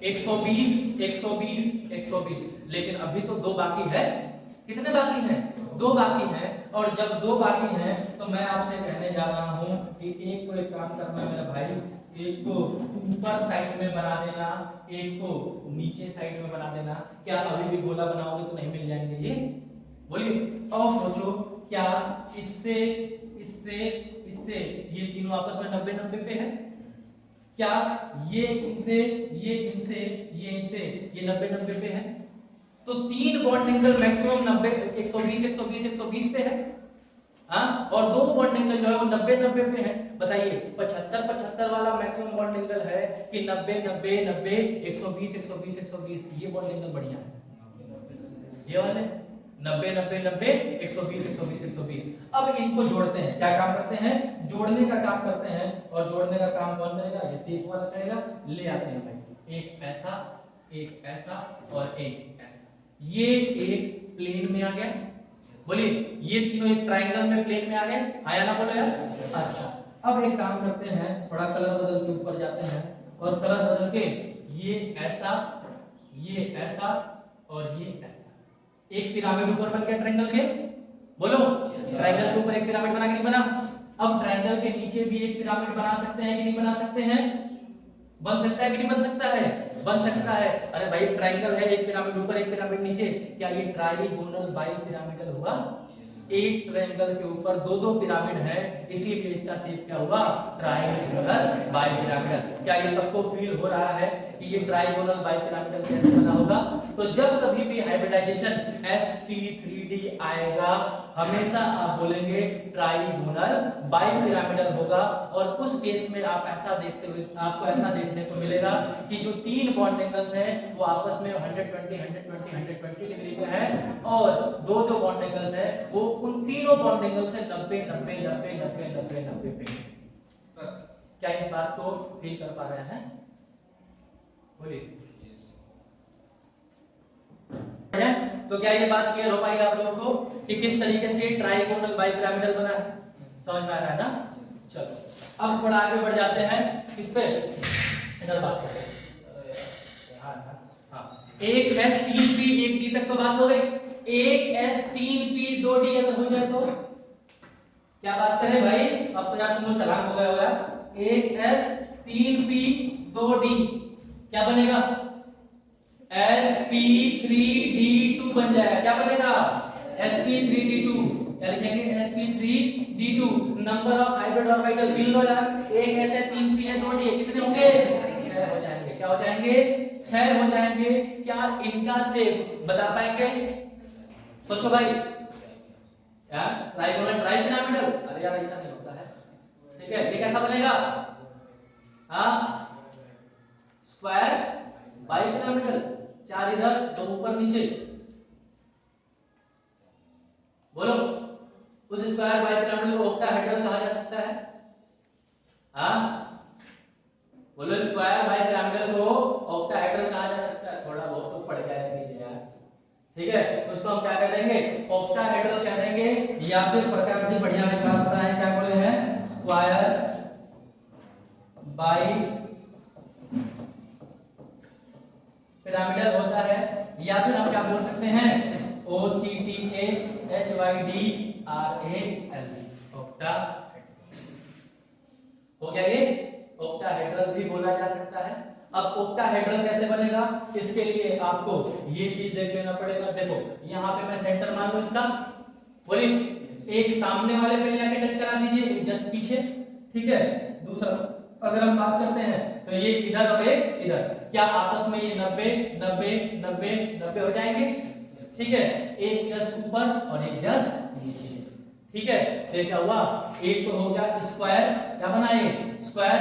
120, 120, 120। लेकिन अभी तो दो बाकी है। कितने बाकी हैं? दो बाकी हैं। और जब दो बाकी हैं तो मैं आपसे कहने जा रहा हूं कि एक को एक काम करना मेरा भाई, एक को ऊपर साइड में बना देना, एक को नीचे साइड में बना देना। क्या अभी भी गोला बनाओगे तो नहीं मिल जाएंगे ये? बोलिए। और सोचो क्या इससे इससे इससे ये तीनों आपस में 90-90 पे है? क्या ये इनसे ये इनसे ये इनसे ये 90-90 पे है? तो तीन बॉन्ड एंगल मैक्सिमम 90 120 120 120 पे है। हाँ, और दो बॉन्ड एंगल जो है वो 90-90 पे है। बताइए 75-75 वाला मैक्सिमम बॉन्ड एंगल है कि 90-90-90 120 120 120? ये बॉन्ड एंगल बढ़िया है, ये वाले 90-90-90 120 120 120। अब इनको जोड़ते हैं। क्या काम करते हैं? जोड़ने का काम करते हैं। और जोड़ने का काम कौन करेगा? ये सेक वाला करेगा। ले आते हैं भाई, एक ऐसा, एक ऐसा और एक ऐसा। ये एक प्लेन में आ गया। बोलिए, ये तीनों एक ट्रायंगल में प्लेन में आ गए। आया ना? बोलो यार। अच्छा, अब एक काम करते हैं, थोड़ा कलर बदल के ऊपर जाते हैं और कलर बदल के ये ऐसा, ये ऐसा और ये ऐसा। एक पिरामिड ऊपर बन गया ट्रायंगल के। बोलो, ट्रायंगल के ऊपर एक पिरामिड बना कि नहीं बना? अब ट्रायंगल के नीचे भी एक पिरामिड बना सकते हैं कि नहीं बना सकते हैं? बन सकता है कि नहीं बन सकता है? बन सकता है। अरे भाई ट्रायंगल है, एक पिरामिड ऊपर एक पिरामिड नीचे, क्या ये ट्राइगोनल बाइपिरामिडल हुआ? एक ट्रायंगल के ऊपर दो दो पिरामिड है, इसीलिए इसका शेप क्या हुआ? Trigonal bipyramidal. क्या ये सबको फील हो रहा है कि ये ट्राइगोनल बाइपिरामिडल कैसे बना होगा? तो जब कभी भी हाइब्रिडाइजेशन sp3d आएगा, हमेशा आप बोलेंगे ट्राइगोनल बाइपिरामिडल होगा। और उस केस में आप ऐसा देखते हुए आपको ऐसा देखने को मिलेगा कि जो तीन बॉन्ड एंगल्स हैं वो आपस में 120 120 120 डिग्री पे हैं, और दो जो बॉन्ड एंगल्स हैं वो उन तीनों बॉन्ड एंगल से 90 90 90 90 90 90 पे। क्या इस बात को फील कर पा रहे हैं? बोलिए। तो क्या ये बात क्लियर हो पाई आप लोगों को कि किस तरीके से ट्राइगोनल बाइपिरामिडल बना है? समझ में आ रहा है ना? चलो अब थोड़ा आगे बढ़ जाते हैं। किस पे? इधर बात करते हैं। हाँ, एक S 3 P 1 D तक तो बात हो गई। एक S 3 P 2 D अगर हो जाए तो क्या बात करें भाई? अब तो यार तुम लोग चालाक हो गए हो यार। एक S 3 P 2 D क्या बनेगा? sp3d2 बन जाएगा। क्या बनेगा? sp3d2। क्या लिखेंगे? sp3d2। Number of hybrid orbital गिन लो यार। एक ऐसे 3 p है 2 d है, कितने होंगे? 6 हो जाएंगे। क्या हो जाएंगे? 6 हो जाएंगे। क्या इनका शेप बता पाएंगे? सोचो भाई यार, ट्राइगोनल ट्राइपिरामिडल। अरे यार ऐसा नहीं होता है। ठीक है, ये कैसा बनेगा? हाँ, स्क्वायर बाइपिरामिडल। चार इधर, दो ऊपर नीचे। बोलो, उस स्क्वायर बाइपिरामिडल को ऑक्टाहेड्रल कहा जा सकता है? हाँ, बोलो, स्क्वायर बाइपिरामिडल को ऑक्टाहेड्रल कहा जा सकता है? थोड़ा बहुत तो पड़ गया है पीछे यार। ठीक है, उसको हम क्या कह देंगे? ऑक्टाहेड्रल कह देंगे। या फिर प्रकार से बढ़िया एक बात बताएं, क्या बोले हैं? स्क्वायर बाई पिरामिडल होता है। या फिर हम क्या बोल सकते हैं? OCTAHYDRAL octahedral. हो गया ये? ऑक्टाहेड्रल भी बोला जा सकता है। अब ऑक्टाहेड्रल कैसे बनेगा? इसके लिए आपको ये चीज देख लेना पड़ेगा। देखो यहाँ पे मैं सेंटर मान लूं इसका। बोलिए, एक सामने वाले पे लेके टच करा दीजिए, एक जस्ट पीछे। ठीक है। दूसरा अगर हम बात करते हैं तो ये इधर और एक इधर, क्या आपस में ये 90 90 90 90 हो जाएंगे? ठीक है, एक जस्ट ऊपर और एक जस्ट नीचे। ठीक है, तो क्या हुआ, एक तो हो गया स्क्वायर, क्या बना ये स्क्वायर,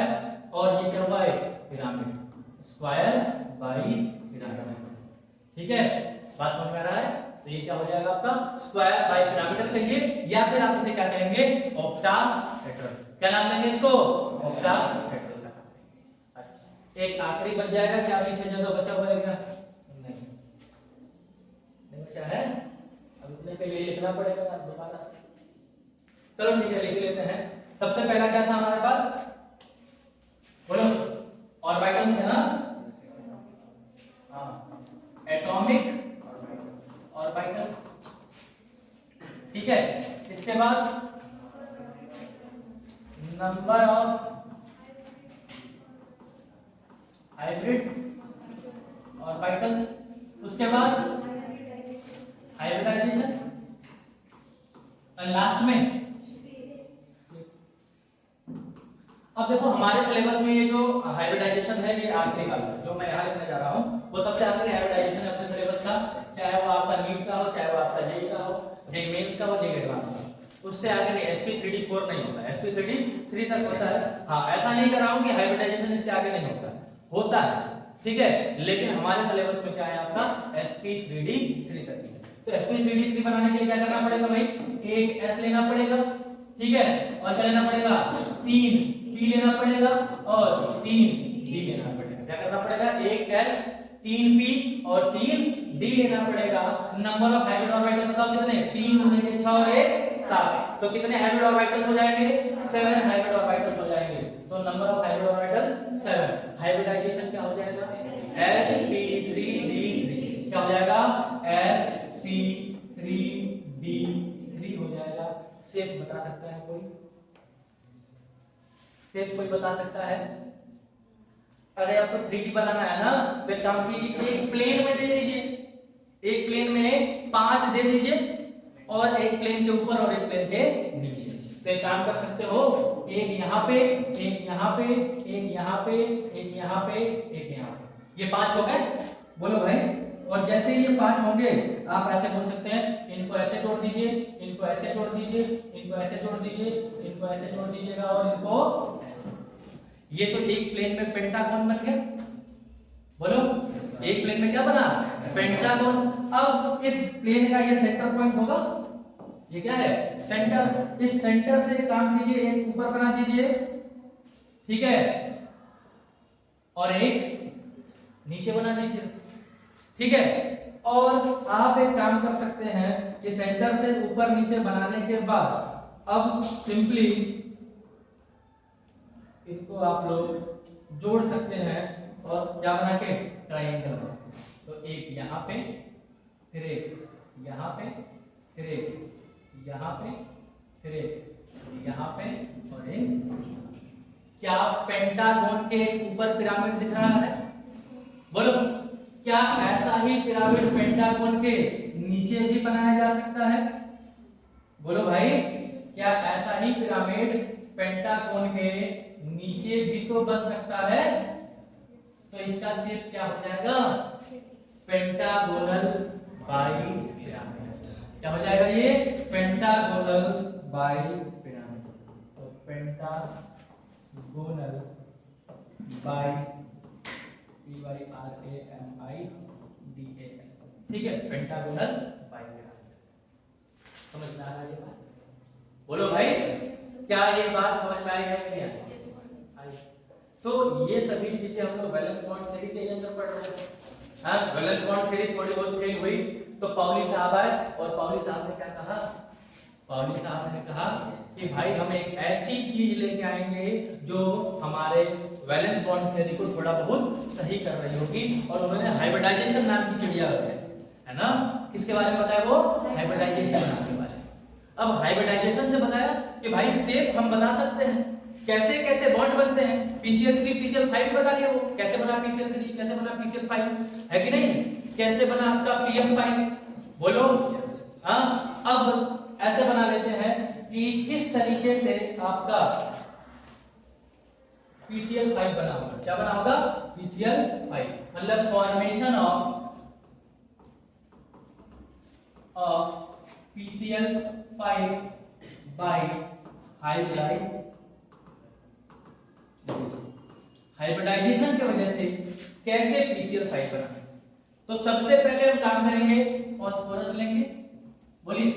और ये क्या हुआ पिरामिड, स्क्वायर बाई पिरामिड। ठीक है, बात समझ में आ रहा है? तो ये क्या हो जाएगा आपका स्क्वायर बाई पिरामिडल कहिए, या फिर आप इसे क्या कहेंगे ऑक्टाहेड्रल। क्या नाम देंगे इसको? ऑक्टाहेड्रल का। अच्छा, एक आखिरी बच जाएगा, क्या पीछे जो तो बचा हुआ है क्या? नहीं बचा है, अब इतने के लिए लिखना पड़ेगा दोबारा। चलो ठीक है, लिख लेते हैं। सबसे पहला क्या था हमारे पास, बोलो, ऑर्बिटल्स है ना? हाँ, एटॉमिक ऑर्बिटल। ठीक है, इसके बाद नंबर ऑफ हाइब्रिड ऑर्बिटल्स, उसके बाद हाइब्रिडाइजेशन, और लास्ट में अब देखो हमारे सिलेबस में ये जो हाइब्रिडाइजेशन है ये आखिरी का जो मैं यहाँ लिखने जा रहा हूँ वो सबसे आखिरी हाइब्रिडाइजेशन है अपने सिलेबस का, चाहे वो आपका नीट का हो, चाहे वो आपका जेईई का हो, जेईई मेंस का हो, जेईई एडवांस का, उससे आगे नहीं, sp3d 4 नहीं होता, sp3d 3 तक होता है। हाँ, ऐसा नहीं कर रहा हूँ कि हाइब्रिडाइजेशन इसके आगे नहीं होता, होता है, ठीक है, लेकिन हमारे सिलेबस में क्या है आपका sp3d 3 तक ही। तो sp3d 3 बनाने के लिए क्या करना पड़ेगा भाई, एक s लेना पड़ेगा, ठीक है, और क्या लेना पड़ेगा, 3 p लेना पड़ेगा और 3 d लेना पड़ेगा। क्या करना पड़ेगा, एक s 3 p और 3 d लेना पड़ेगा। नंबर ऑफ हाइब्रिड ऑर्बिटल बताओ कितने, 3 होने के 6 और 1 7, तो कितने हाइब्रिड ऑर्बिटल हो जाएंगे, 7 हाइब्रिड ऑर्बिटल हो जाएंगे। तो number of hybrid orbital 7। Hybridization क्या हो जाएगा, sp3d3, क्या हो जाएगा, sp3d3 हो जाएगा। शेप बता सकता है कोई, शेप कोई बता सकता है? अरे आपको 3D बनाना है ना, फिर काम कीजिए, एक प्लेन में दे दीजिए, एक प्लेन में 5 दे दीजिए और एक प्लेन के ऊपर और एक प्लेन के नीचे। तो एक काम कर सकते हो, एक यहाँ पे, एक यहाँ पे, एक यहाँ पे, एक यहाँ पे, एक यहाँ पे, ये 5 हो गए, बोलो भाई। और जैसे ये 5 होंगे आप ऐसे बोल सकते हैं, इनको ऐसे जोड़ दीजिए, इनको ऐसे जोड़ दीजिए, इनको ऐसे जोड़ दीजिए, इनको ऐसे जोड़ दीजिएगा और इनको, ये तो एक प्लेन में पेंटागन बन गया, बोलो, एक प्लेन में क्या बना, पेंटागन। अब इस प्लेन का ये सेंटर पॉइंट होगा, ये क्या है, सेंटर, इस सेंटर से काम कीजिए, एक ऊपर बना दीजिए, ठीक है, और एक नीचे बना दीजिए, ठीक है। और आप एक काम कर सकते हैं कि सेंटर से ऊपर नीचे बनाने के बाद अब सिंपली इनको आप लोग जोड़ सकते हैं और क्या बना के, ट्रायंगल। तो एक यहाँ पे, फिर एक यहाँ पे, फिर एक यहाँ पे, फिर एक यहाँ पे और एक, क्या पेंटागन के ऊपर पिरामिड दिख रहा है, बोलो, क्या ऐसा ही पिरामिड पेंटागन के नीचे भी बनाया जा सकता है, बोलो भाई, क्या ऐसा ही पिरामिड पेंटागन के नीचे भी तो बन सकता है? तो इसका शेप क्या हो जाएगा, पेंटागोनल बाई पिरामिड। क्या हो जाएगा ये, पेंटागोनल बाई पिरामिड। तो पेंटागोनल बाई PYRAMIDAL, ठीक है, पेंटागोनल बाई पिरामिड। समझ में आ रहा है ये बात, बोलो भाई, क्या ये बात समझ में आई है कि नहीं आई? तो ये सभी चीजें हम लोग वैलेंस बॉन्ड थ्योरी के अंदर पढ़ रहे हैं। हाँ, वैलेंस बॉन्ड थ्योरी थोड़ी बहुत फेल हुई तो पाउली साहब आए और पाउली साहब ने क्या कहा, पाउली साहब ने कहा कि भाई हम एक ऐसी चीज लेके आएंगे जो हमारे वैलेंस बॉन्ड थ्योरी को थोड़ा बहुत सही कर रही होगी, और उन्होंने हाइब्रिडाइजेशन नाम की चिड़िया है ना, किसके बारे में बताया, वो हाइब्रिडाइजेशन नाम के बारे में। अब हाइब्रिडाइजेशन से बताया कि भाई शेप हम बना सकते हैं, कैसे कैसे बॉन्ड बनते हैं, PCl3 PCl5 बता दिया, वो कैसे बना PCl3, कैसे बना PCl5, है कि नहीं, कैसे बना आपका PF5, बोलो। हाँ, अब ऐसे बना लेते हैं कि किस तरीके से आपका PCl5 बना होगा। क्या बना होगा? PCl5, मतलब formation of PCl5 bye hybridisation की वजह से कैसे PCl5 बना। तो सबसे पहले हम काम करेंगे, फास्फोरस लेंगे, बोलिए।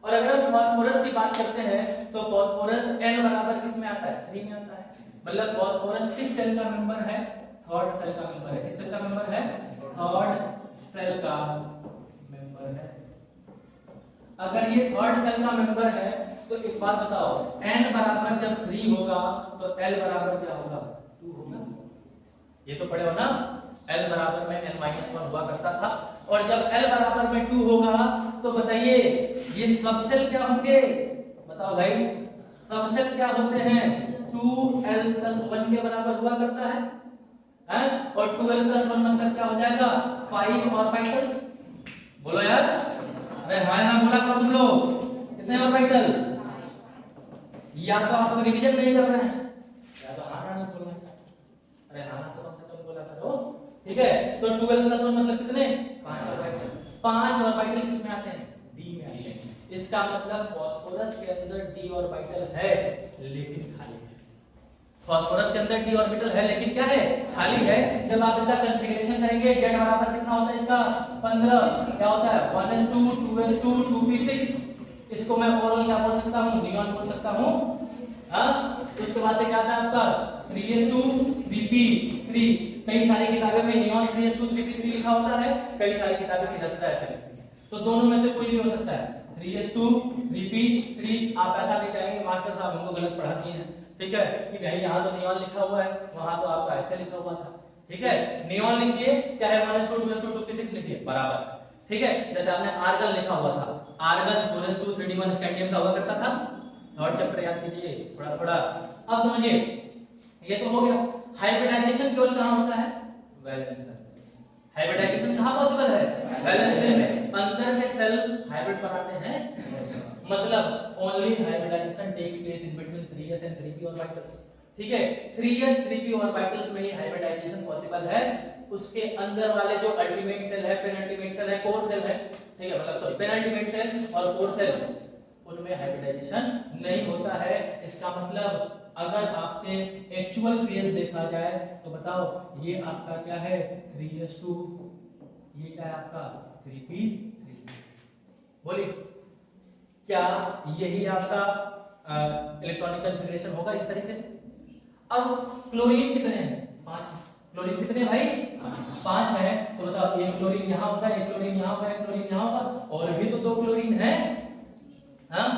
और अगर हम फास्फोरस की बात करते हैं तो फास्फोरस N बराबर किस में आता है? 3 में आता है। मतलब फास्फोरस किस सेल का मेंबर है? थर्ड सेल का मेंबर है। किस सेल का मेंबर है? थर्ड सेल का मेंबर है। अगर ये थर्ड सेल का मेंबर है तो एक बात बताओ, N बराबर जब 3 होगा तो L बराबर क्या होगा? 2 होगा। ये तो पढ़े हो ना, L बराबर में N-1 हुआ करता था। और जब L बराबर में 2 होगा तो बताइए ये सब सेल क्या होंगे? बताओ भाई, सब सेल क्या होते हैं? 2L+1 के बराबर हुआ करता है, हैं? और 2L+1 मतलब क्या हो जाएगा? 5 ऑर्बिटल्स। बोलो यार, अरे हाँ ना बोला करो तुम लोग। कितने ऑर्बिटल? या तो आप लोग रिवीजन नहीं कर रहे हैं या तो हाँ ना नहीं बोल रहे। अरे हाँ ना तो कम से कम बोला करो, ठीक है। तो 2L+1 मतलब कितने? 5 ऑर्बिटल। 5 ऑर्बिटल किस में आते हैं? D में आते हैं। इसका मतलब फास्फोरस के अंदर D ऑर्बिटल है लेकिन खाली है। फास्फोरस के अंदर D ऑर्बिटल है लेकिन क्या है? खाली है। जब आप इसका कॉन्फ़िगरेशन करेंगे, Z बराबर कितना होता है इसका? 15। क्या होता है? 1s2 2s2 2p6। इसको मैं ओवरऑल क्या बोल सकता हूँ? नियॉन बोल सकता हूँ। हाँ, उसके बाद से क्या आता है आपका? 3s2 3p3। कई सारी किताबें में नियॉन 3s2 3p3 लिखा होता है, कई सारी किताबें सीधा सीधा ऐसा लिखती हैं। तो दोनों में से कोई भी हो सकता है, 3s2 3p3। आप ऐसा भी कहेंगे मास्टर साहब हमको गलत पढ़ा दिए हैं, ठीक है, कि भाई यहाँ तो नियॉन लिखा हुआ है, वहां तो आपका ऐसे लिखा हुआ था, ठीक है। नियॉन लिखिए चाहे 1s2 2s2 2p6 लिखिए, बराबर, ठीक है। जैसे आपने आर्गन लिखा हुआ था, आर्गन 2s2 3d1 स्कैंडियम का हुआ करता था। थर्ड चैप्टर याद कीजिए थोड़ा थोड़ा। अब समझिए, ये तो हो गया। हाइब्रिडाइजेशन केवल कहां होता है? Valence shell. हाइब्रिडाइजेशन कहां पॉसिबल है? वैलेंस सेल में। अंदर के सेल हाइब्रिड बनाते हैं, मतलब only hybridization takes place in between 3s and 3p orbitals, ठीक है। 3s 3p ऑर्बिटल्स में ही हाइब्रिडाइजेशन पॉसिबल है। उसके अंदर वाले जो अल्टीमेट सेल है, पेनल्टीमेट सेल है, कोर सेल है, ठीक है, मतलब सॉरी पेनल्टीमेट सेल और कोर सेल, उनमें हाइब्रिडाइजेशन नहीं होता है। इसका मतलब अगर आपसे एक्चुअल फेज देखा जाए तो बताओ ये आपका क्या है? 3s2, ये क्या है आपका? 3p3। बोलिए, क्या यही आपका इलेक्ट्रॉनिक कॉन्फ़िगरेशन होगा इस तरीके से? अब क्लोरीन कितने हैं? 5। क्लोरीन कितने भाई? 5 है। तो बताओ एक क्लोरीन यहाँ होगा, एक क्लोरीन यहाँ होगा, एक क्लोरीन यहाँ होगा, और भी तो 2 क्लोरीन है। हाँ,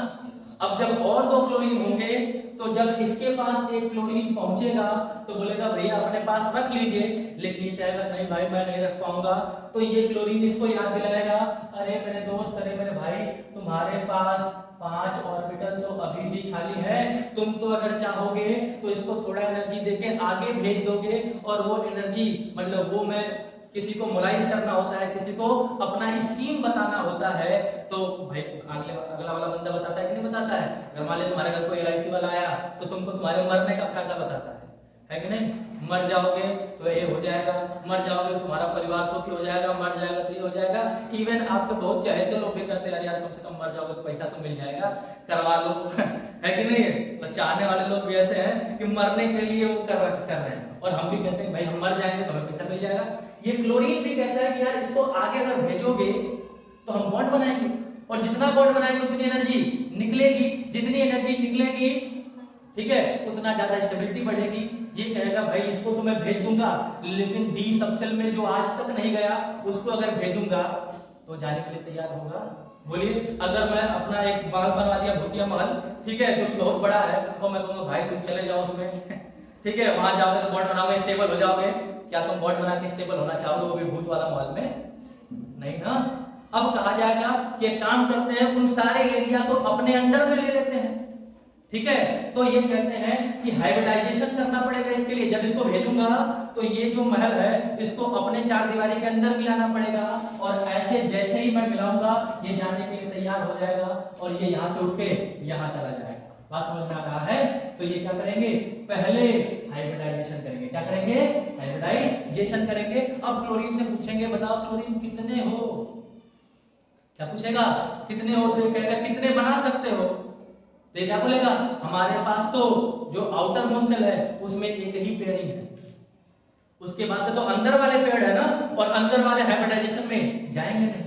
अब जब और 2 क्लोरीन होंगे तो जब इसके पास एक क्लोरीन पहुंचेगा तो बोलेगा भैया अपने पास रख लीजिए, लेकिन ये कहेगा नहीं भाई मैं नहीं रख पाऊंगा। तो ये क्लोरीन इसको याद दिलाएगा, अरे मेरे दोस्त, अरे मेरे भाई, तुम्हारे पास 5 ऑर्बिटल तो अभी भी खाली है। तुम तो अगर चाहोगे तो इसको थोड़ा एनर्जी देके आगे भेज दोगे, और वो एनर्जी मतलब वो मैं किसी को मोलाइज करना होता है, किसी को अपना स्कीम बताना होता है, तो भाई अगला वाला बंदा बताता है कि नहीं बताता है? अगर मान ली तुम्हारे घर कोई LIC वाला आया तो तुमको तुम्हारे मरने का फायदा बताता है कि नहीं? मर जाओगे तो ये हो जाएगा, मर जाओगे तो तुम्हारा परिवार सुखी हो जाएगा, मर जाएगा तो ये हो जाएगा। इवन आपसे बहुत चाहते लोग भी कहते हैं यार कम से कम मर जाओगे तो पैसा तो मिल जाएगा, करवा लो है कि नहीं? तो चाहने वाले लोग भी ऐसे हैं कि मरने के लिए वो कर रहे हैं, और हम भी कहते हैं भाई हम मर जाएंगे तो हमें पैसा मिल जाएगा। ये क्लोरीन भी कहता है कि यार इसको आगे अगर भेजोगे तो हम बॉन्ड बनाएंगे, और जितना बॉन्ड बनाएंगे उतनी एनर्जी निकलेगी, जितनी एनर्जी निकलेगी, ठीक है, उतना ज्यादा स्टेबिलिटी बढ़ेगी। ये कहेगा भाई इसको तो मैं भेज दूंगा, लेकिन डी सबसेल में जो आज तक नहीं गया उसको अगर भेजूंगा तो जाने के लिए तैयार होगा। बोलिए, अगर मैं अपना एक महल बनवा दिया, भूतिया महल, ठीक है, जो कि बहुत बड़ा है, और मैं कहूंगा भाई तुम चले जाओ उसमें ठीक है, वहां जाओगे तो बॉन्ड बनाओगे, स्टेबल हो जाओगे, क्या तुम बॉन्ड बना के स्टेबल होना चाहोगे वो भी भूत वाला महल में? नहीं ना। अब कहा जाएगा कि काम करते हैं उन सारे एरिया को अपने अंडर में ले लेते हैं, ठीक है। तो ये कहते हैं कि हाइब्रिडाइजेशन करना पड़ेगा इसके लिए। जब इसको भेजूंगा तो ये जो महल है इसको अपने 4 दीवारी के अंदर मिलाना पड़ेगा, और ऐसे जैसे ही मैं मिलाऊंगा ये जाने के लिए तैयार हो जाएगा, और ये यहाँ से उठ के यहाँ चला जाएगा। बात समझ में आ रहा है? तो ये क्या करेंगे, पहले हाइब्रिडाइजेशन करेंगे। क्या करेंगे, हाइब्रिडाइजेशन करेंगे। अब क्लोरीन से पूछेंगे बताओ क्लोरीन कितने हो, क्या पूछेगा, कितने हो, तो ये कहेगा कितने बना सकते हो, तो ये क्या बोलेगा, हमारे पास तो जो आउटर मोस्ट शेल है उसमें एक ही पेयरिंग है, उसके बाद से तो अंदर वाले पेड़ है ना, और अंदर वाले हाइब्रिडाइजेशन में जाएंगे नहीं,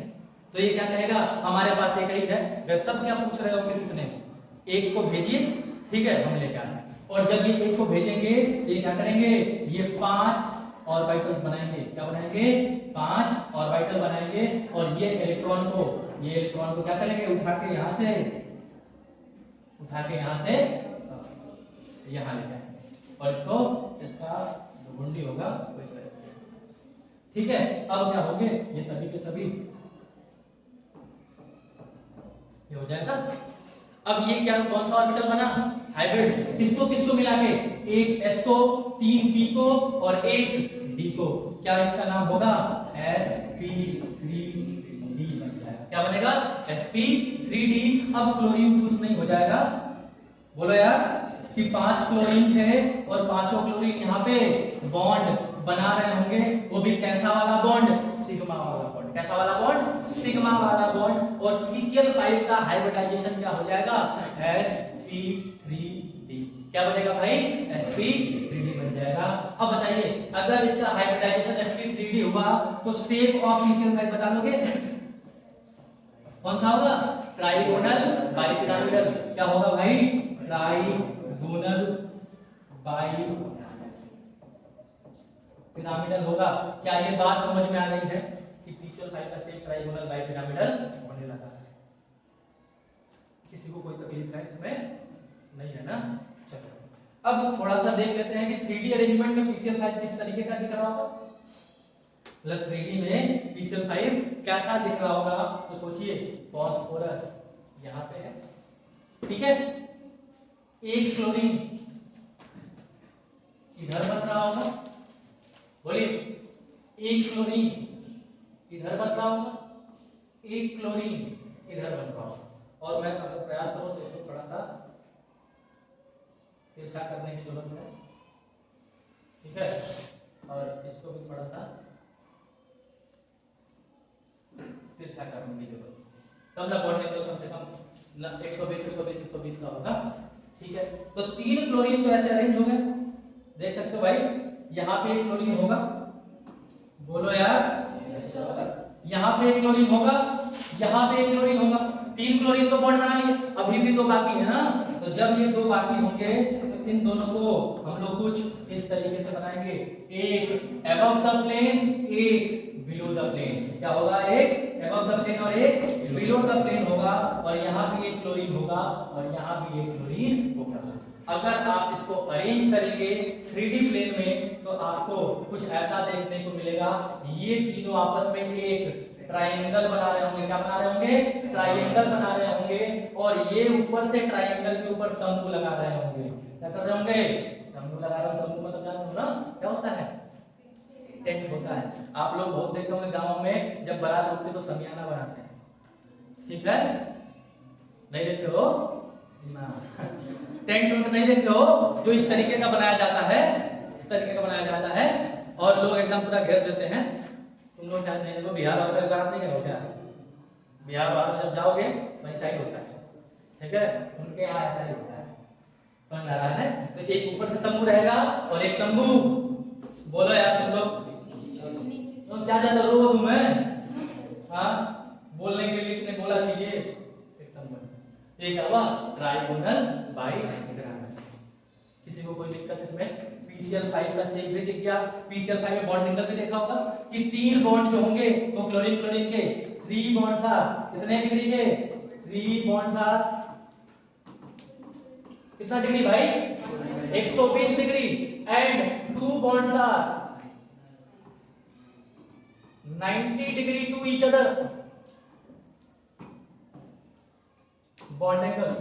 तो ये क्या कहेगा, हमारे पास एक ही है। तब क्या पूछ रहे हो कि कितने हो, एक को भेजिए, ठीक है, हम लेके आते हैं। और जब ये एक को भेजेंगे ये क्या करेंगे, ये 5 ऑर्बिटल्स बनाएंगे। क्या बनाएंगे, 5 ऑर्बिटल बनाएंगे। और ये इलेक्ट्रॉन को क्या करेंगे, उठा के यहाँ से यहाँ ले जाएंगे, और इसको इसका जो गुंडी होगा वो इस तरह से, ठीक है। अब क्या होंगे, ये सभी के सभी ये हो जाएगा। अब ये क्या, कौन सा ऑर्बिटल बना, हाइब्रिड। किसको मिला के, एक s को, 3 p को और एक d को, क्या इसका नाम होगा, sp3d बन जाएगा। क्या बनेगा, sp3d। अब क्लोरीन यूज नहीं हो जाएगा, बोलो यार, कि 5 क्लोरीन थे और पांचों क्लोरीन यहाँ पे बॉन्ड बना रहे होंगे, वो भी कैसा वाला बॉन्ड, सिग्मा वाला बॉन्ड। कैसा वाला बॉन्ड, सिग्मा वाला बॉन्ड। और PCl5 का हाइब्रिडाइजेशन क्या हो जाएगा, sp3d। क्या बनेगा भाई, sp3d बन जाएगा। अब बताइए, अगर इसका हाइब्रिडाइजेशन sp3d हुआ तो शेप ऑफ PCl5 बता दोगे, कौन सा होगा, ट्राइगोनल बाइपिरामिडल। क्या होगा भाई, ट्राइगोनल बाइपिरामिडल होगा। क्या ये बात समझ में आ रही है कि PCl5 का शेप ट्राइगोनल बाइपिरामिडल होने लगा है? किसी को कोई तकलीफ है इसमें, नहीं है ना। चलो अब थोड़ा सा देख लेते हैं कि 3D अरेंजमेंट में PCl5 किस तरीके का दिख रहा होगा, मतलब 3D में PCl5 कैसा दिख रहा होगा। तो सोचिए, फास्फोरस यहाँ पे है, ठीक है, एक क्लोरीन इधर बन रहा होगा, बोलिए, एक क्लोरीन इधर बन रहा होगा, एक क्लोरीन इधर बन रहा होगा। और मैं अगर प्रयास करूं तो इसको थोड़ा सा तिरछा करने की जरूरत है, ठीक है, और इसको भी थोड़ा सा तिरछा करने की जरूरत है, तब ना बॉन्ड एंगल कम से कम 120 का होगा, ठीक है। तो 3 क्लोरीन तो ऐसे अरेंज हो गए, देख सकते हो भाई, यहाँ पे एक क्लोरीन होगा, बोलो यार, यहाँ पे एक क्लोरीन होगा, यहाँ पे एक क्लोरीन होगा। 3 क्लोरीन तो बॉन्ड बना लिए, अभी भी 2 बाकी है ना। तो जब ये 2 बाकी होंगे तो इन दोनों को हम लोग कुछ इस तरीके से बनाएंगे, एक अबव द प्लेन, एक बिलो द प्लेन। क्या होगा, एक अबव द प्लेन और एक बिलो द प्लेन होगा। और यहाँ भी एक क्लोरीन होगा और यहाँ भी एक क्लोरीन होगा। अगर आप इसको अरेंज करेंगे 3D प्लेन में तो आपको कुछ ऐसा देखने को मिलेगा, ये तीनों आपस में एक ट्रायंगल बना रहे होंगे। क्या बना रहे होंगे, ट्रायंगल बना रहे होंगे। और ये ऊपर से ट्रायंगल के ऊपर तंबू लगा रहे होंगे। क्या कर रहे होंगे, तंबू लगा रहे होंगे। तंबू मतलब जानते हो ना क्या होता है, टेंट होता है। आप लोग बहुत देखते होंगे गाँव में जब बारात होती है तो समियाना बनाते हैं, ठीक है, नहीं देखते हो ना, टेंट वेंट नहीं देखते हो, जो इस तरीके का बनाया जाता है, इस तरीके का बनाया जाता है और लोग एकदम पूरा घेर देते हैं। तुम लोग शायद नहीं देखो, बिहार वाले का बारात नहीं होता है, बिहार वाले जब जाओगे वही साइड होता है, ठीक है, उनके यहाँ ऐसा ही होता है, समझ आ रहा है। तो एक ऊपर से तंबू रहेगा और एक तंबू, बोलो यार तुम लोग तो क्या चाहते हो तुम्हें, हाँ बोलने के लिए कितने बोला कीजिए, एक तंबू। ये क्या हुआ, ट्राइगोनल बाइपिरामिडल। किसी को कोई दिक्कत इसमें, PCl5 का शेप भी दिख गया। PCl5 में बॉन्ड एंगल भी देखा होगा कि 3 बॉन्ड जो होंगे वो क्लोरीन क्लोरीन के 3 बॉन्ड्स आर कितने डिग्री के, 3 बॉन्ड्स आर कितना डिग्री भाई, 120 degree. And 2 bonds are 90 degree to each other. Bond angles,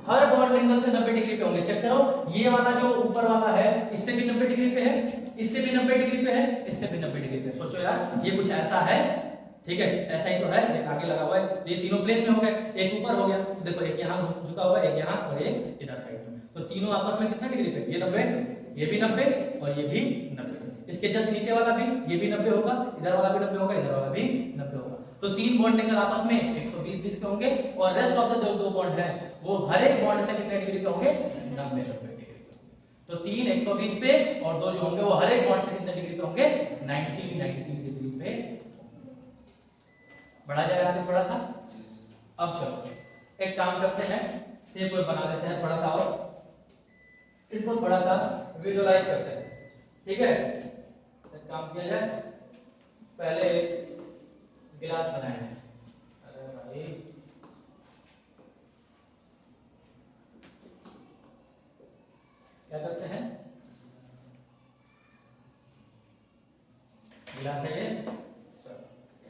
हर बॉन्ड एंगल से 90 डिग्री पे होंगे। चेक करो, ये वाला जो ऊपर वाला है इससे भी 90 डिग्री पे है, इससे भी 90 डिग्री पे है, इससे भी 90 डिग्री पे। सोचो यार, ये कुछ ऐसा है, ठीक है, ऐसा ही तो है, एक आगे लगा हुआ है, तो ये तीनों प्लेन में हो गए, एक ऊपर हो गया, देखो एक यहाँ झुका हुआ है, एक यहाँ और एक इधर साइड में, तो तीनों आपस में कितना डिग्री पे, ये 90, ये भी 90 और ये भी 90, इसके जस्ट नीचे वाला भी ये भी 90 होगा, इधर वाला भी 90 होगा, इधर वाला भी 90 होगा, तो तीन बॉन्ड लेकर आपस में 120 के होंगे और रेस्ट ऑफ द जो दो बॉन्ड है वो हर एक बॉन्ड से कितने डिग्री पे होंगे, 90 डिग्री। तो तीन 120 पे और दो जो होंगे वो हर एक बॉन्ड से कितने डिग्री पे होंगे, 90 डिग्री पे। बढ़ा जाएगा आगे थोड़ा सा। अब चलो एक काम करते हैं, सेब कोई बना लेते हैं थोड़ा सा और इसको थोड़ा सा विजुअलाइज करते हैं, ठीक है। एक काम किया जाए, पहले गिलास बनाए हैं, अरे भाई क्या करते हैं, गिलास है ये,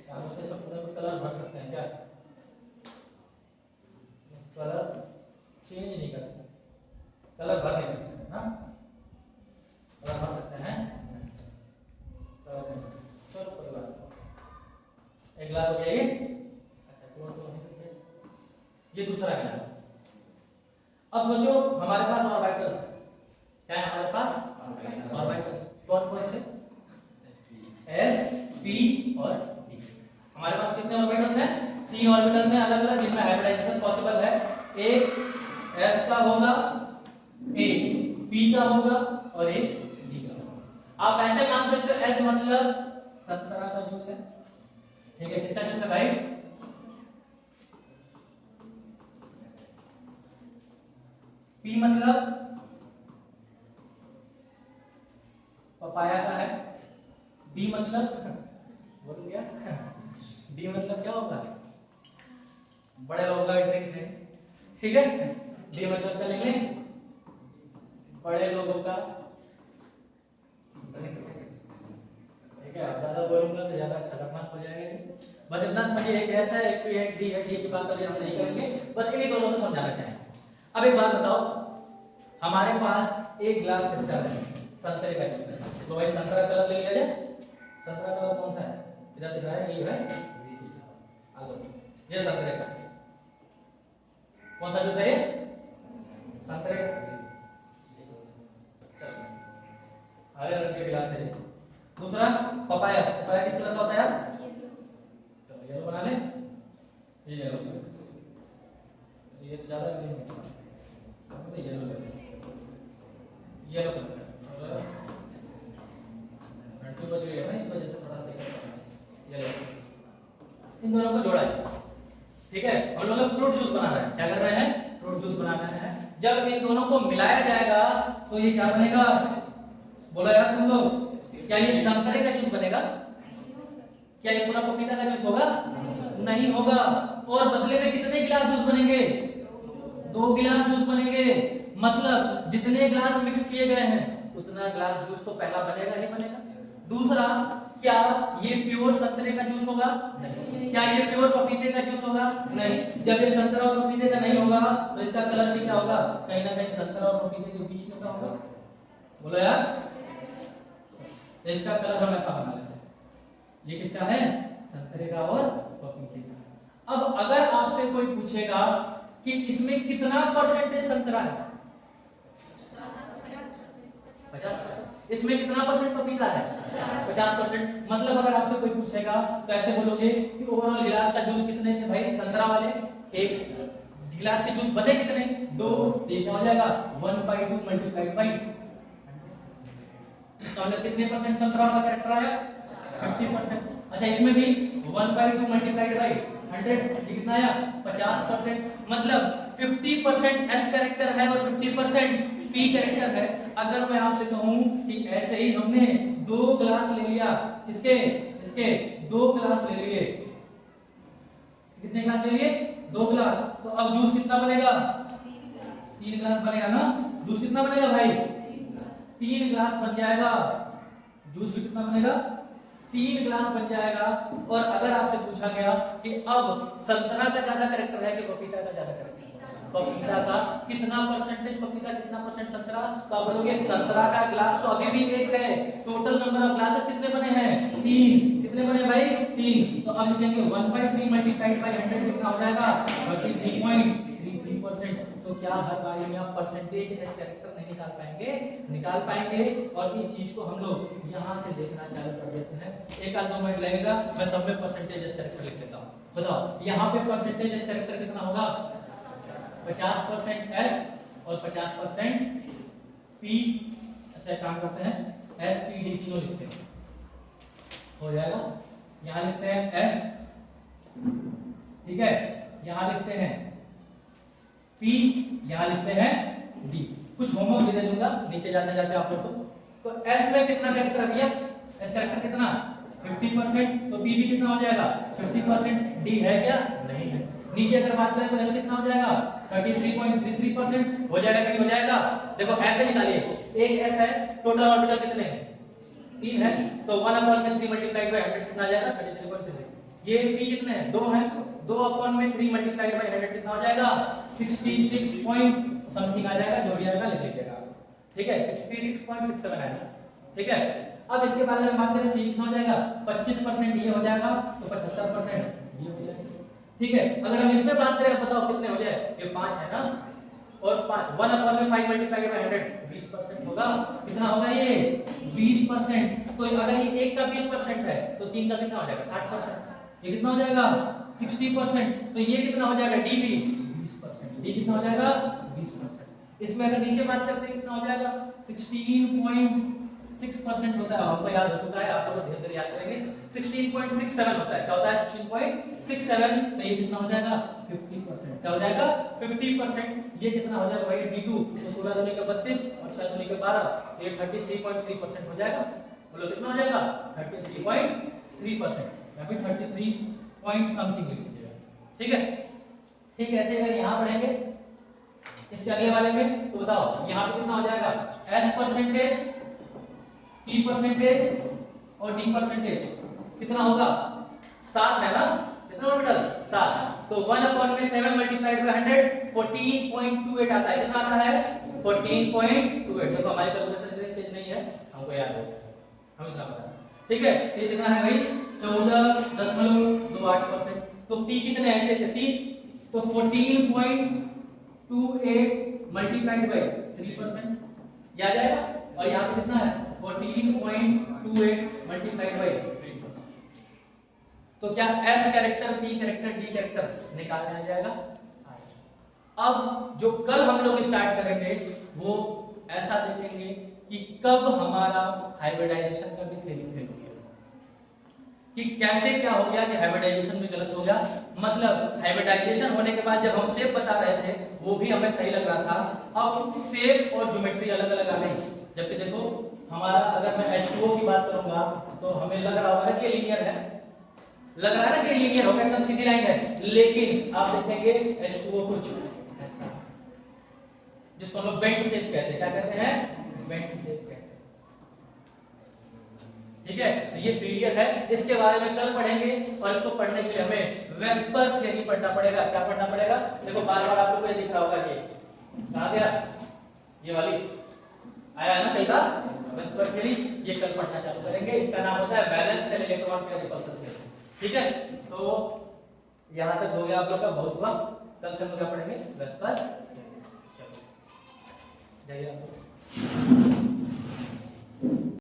चारों से सब पूरा कलर भर सकते हैं क्या, कलर चेंज नहीं कर सकते, कलर भर नहीं सकते ना, कलर भर सकते हैं, चलो कोई बात नहीं। एक गिलास हो गया ये, अच्छा तो नहीं सकते, ये दूसरा गिलास। अब सोचो हमारे पास ऑर्बिटल्स है, क्या है हमारे पास ऑर्बिटल्स, कौन कौन से, एस पी और डी। हमारे पास कितने ऑर्बिटल्स हैं, तीन ऑर्बिटल्स हैं अलग अलग जिनमें हाइब्रिडाइजेशन पॉसिबल है, एक एस का होगा, एक पी का होगा और एक डी का होगा। आप ऐसे मान सकते हो एस मतलब संतरा का जूस है, ठीक है, किसका जूस है भाई, पी मतलब पपाया का है, डी मतलब बोल गया, डी मतलब क्या होगा, बड़े लोगों का ड्रिंक है, ठीक है, डी मतलब क्या लिख लें, बड़े लोगों का, ठीक है। अब ज्यादा बोलूंगा तो ज्यादा खतरनाक हो जाएगा, बस इतना समझिए, एक ऐसा है एक पी है, डी है, डी की बात अभी हम नहीं करेंगे, बस इन्हीं दोनों को समझाना चाहेंगे। अब एक बात बताओ, हमारे पास एक ग्लास क्रिस्टल है संतरे का, तो भाई संतरा कलर ले लिया जाए, संतरा कलर कौन सा है, इधर दिख रहा है, ये है आलो, ये संतरे का, कौन सा जूस है ये, संतरे का, हरे रंग के गिलास है। दूसरा पपाया, पपाया किस कलर का होता है यार, चलो येलो बना ले, ये येलो, ये ज्यादा नहीं है, येलो ले, येलो कलर है ना, इस वजह से थोड़ा दिक्कत है, इन दोनों को जोड़ा है, ठीक है। हम लोग फ्रूट जूस बना रहे हैं, क्या कर रहे हैं, फ्रूट जूस बना रहे हैं। जब इन दोनों को मिलाया जाएगा तो ये क्या बनेगा, बोला यार तुम लोग, क्या ये संतरे का जूस बनेगा, क्या ये पूरा पपीता का जूस होगा, नहीं होगा, और बदले में कितने गिलास जूस बनेंगे, 2 गिलास जूस बनेंगे, मतलब जितने गिलास मिक्स किए गए हैं उतना गिलास जूस तो पहला बनेगा ही बनेगा। दूसरा, क्या ये प्योर संतरे का जूस होगा, नहीं। क्या ये प्योर पपीते का जूस होगा, नहीं। जब ये संतरा और पपीते का नहीं होगा तो इसका कलर भी क्या होगा, कहीं ना कहीं संतरा और पपीते के बीच में क्या होगा, बोलो यार, इसका कलर हम ऐसा बना लेते हैं, ये किसका है, संतरे का और पपीते का। अब अगर आपसे कोई पूछेगा कि इसमें कितना परसेंटेज संतरा है, 50%, इसमें कितना परसेंट पपीता है, 50%, मतलब अगर आपसे कोई पूछेगा तो ऐसे बोलोगे कि ओवरऑल गिलास का जूस कितने थे भाई, संतरा वाले एक गिलास के जूस बने कितने, 2, ये क्या हो जाएगा 1/2 मल्टीप्लाइड बाई, तो मतलब कितने परसेंट संतरा वाला कैरेक्टर आया, 50%। अच्छा इसमें भी 1/2 मल्टीप्लाइड बाई 100, ये कितना आया 50%, मतलब 50% एस कैरेक्टर है और 50% पी कैरेक्टर है। अगर मैं आपसे कहूं कि ऐसे ही हमने 2 ग्लास ले लिया, इसके 2 ग्लास ले लिए, कितने ग्लास ले लिए, 2 ग्लास, तो अब जूस कितना बनेगा, 3 ग्लास बनेगा ना, जूस कितना बनेगा भाई, 3 ग्लास बन जाएगा, जूस भी कितना बनेगा, 3 ग्लास बन जाएगा। और अगर आपसे पूछा गया कि अब संतरा का ज्यादा कैरेक्टर है कि पपीता का ज्यादा कैरेक्टर, पपीता का कितना परसेंटेज पपीता, कितना परसेंट संतरा, तो आप बोलोगे संतरा का ग्लास तो अभी भी 1 है, टोटल नंबर ऑफ ग्लासेस कितने बने हैं, 3, कितने बने भाई, 3, तो अब लिखेंगे 1/3 मल्टीप्लाइड बाय 100 कितना हो जाएगा 33.33%। तो क्या हर बारी में आप परसेंटेज एस कैरेक्टर नहीं निकाल पाएंगे? निकाल पाएंगे। और इस चीज को हम लोग यहाँ से देखना चालू कर देते हैं। एक आध 2 मिनट लगेगा, मैं सब में परसेंटेज एस कैरेक्टर लिख देता हूँ। बताओ यहाँ पे परसेंटेज एस कैरेक्टर कितना होगा? 50% एस और 50% पी। अच्छा काम करते हैं, एस पी डी तीनों लिखते हैं, हो जाएगा। यहाँ लिखते हैं एस, ठीक है, यहाँ लिखते हैं पी, यहाँ लिखते हैं डी। कुछ होमवर्क भी दे दूंगा नीचे जाते जाते आप लोग को। तो एस में कितना कैरेक्टर आ गया? एस कैरेक्टर कितना 50%, तो पी भी कितना हो जाएगा 50%। डी है क्या? नहीं है। नीचे अगर बात करें तो एस कितना हो जाएगा 33.33% हो जाएगा कि नहीं हो जाएगा? देखो ऐसे निकालिए, एक एस है, टोटल ऑर्बिटल कितने हैं? 3 है, तो 1/3 मल्टीप्लाइड बाय 100 कितना आ जाएगा 33.33। ये पी कितने हैं? 2 है, 2/3 मल्टीप्लाइड बाय 100 कितना हो जाएगा 66 पॉइंट समथिंग आ जाएगा, जो भी आएगा लिख लीजिएगा, ठीक है, 66.67 आएगा, ठीक है। अब इसके बारे में बात करें तो कितना हो जाएगा 25% ये हो जाएगा, तो 75% ये हो जाएगा, ठीक है। अगर हम इसमें बात करें, बताओ कितने हो जाए? ये 5 है ना, और 1/5 मल्टीप्लाइड बाय 100 20% होगा। कितना होगा ये 20%। तो अगर ये 1 का 20% है तो 3 का कितना हो जाएगा 60%। ये कितना हो जाएगा 60%। तो ये कितना हो जाएगा डी भी 20%। डी कितना हो जाएगा 20%। इसमें अगर नीचे बात करते हैं कितना हो जाएगा 16.6% होता है, आपको याद हो चुका है, आप लोग धीरे धीरे याद करेंगे। 16.67 होता है, क्या होता है 16.67। तो ये कितना हो जाएगा 50%। क्या हो जाएगा 50%। ये कितना हो जाएगा भाई D2, तो 16 दूनी के 32 और 6 दूनी के 12, तो ये 33.3% हो जाएगा। बोलो कितना हो जाएगा 33.3% या फिर 33 पॉइंट समथिंग लिख दीजिएगा, ठीक है। ठीक है, ऐसे अगर यहाँ पढ़ेंगे इसके अगले वाले में, तो बताओ यहाँ पे कितना हो जाएगा S परसेंटेज, P परसेंटेज और D परसेंटेज कितना होगा 7 है ना, कितना ऑर्बिटल 7। तो 1/7 मल्टीप्लाइड बाय 100 14.28 आता है। कितना आता है 14.28। देखो हमारी कैलकुलेशन तेज नहीं है, हमको याद है, हम इतना पता है, ठीक है। ये कितना है भाई 14.28%। तो P कितने ऐसे से 3, तो 14.28 मल्टीप्लाइड बाय 3% याद आएगा। और यहाँ पे कितना है 14.28 मल्टीप्लाइड बाय 3%। तो क्या S character, P character, D character निकालना आ जाएगा। अब जो कल हम लोग स्टार्ट करेंगे वो ऐसा देखेंगे कि कब हमारा हाइब्रिडाइजेशन का भी थ्योरी फेल हो गया, कि कैसे क्या हो गया कि हाइब्रिडाइजेशन भी गलत हो गया। मतलब हाइब्रिडाइजेशन होने के बाद जब हम शेप बता रहे थे वो भी हमें सही लग रहा था, अब शेप और ज्योमेट्री अलग अलग आ गई। जबकि देखो हमारा अगर मैं H2O की बात करूंगा तो हमें लग रहा होगा कि लीनियर है, लग रहा है ना कि लीनियर होगा, एकदम सीधी लाइन है। लेकिन आप देखेंगे H2O कुछ जिसको हम लोग बेंट शेप कहते हैं, क्या कहते हैं बेंट शेप कहते हैं, ठीक है। तो ये फेलियर है, इसके बारे में कल पढ़ेंगे। और इसको पढ़ने के लिए हमें वेस्पर थ्योरी पढ़ना पड़ेगा। क्या पढ़ना पड़ेगा? देखो बार बार आप लोगों को ये दिख रहा होगा, ये कहां गया, ये वाली आया है ना कहीं का वेस्पर थ्योरी। ये कल पढ़ना चालू करेंगे। इसका नाम होता है balance cell electron pair repulsion theory, ठीक है। तो यहां तक हो गया आप लोग का, बहुत हुआ। कल से हम लोग क्या पढ़ेंगे वेस्पर। चलो जाइए आप लोग।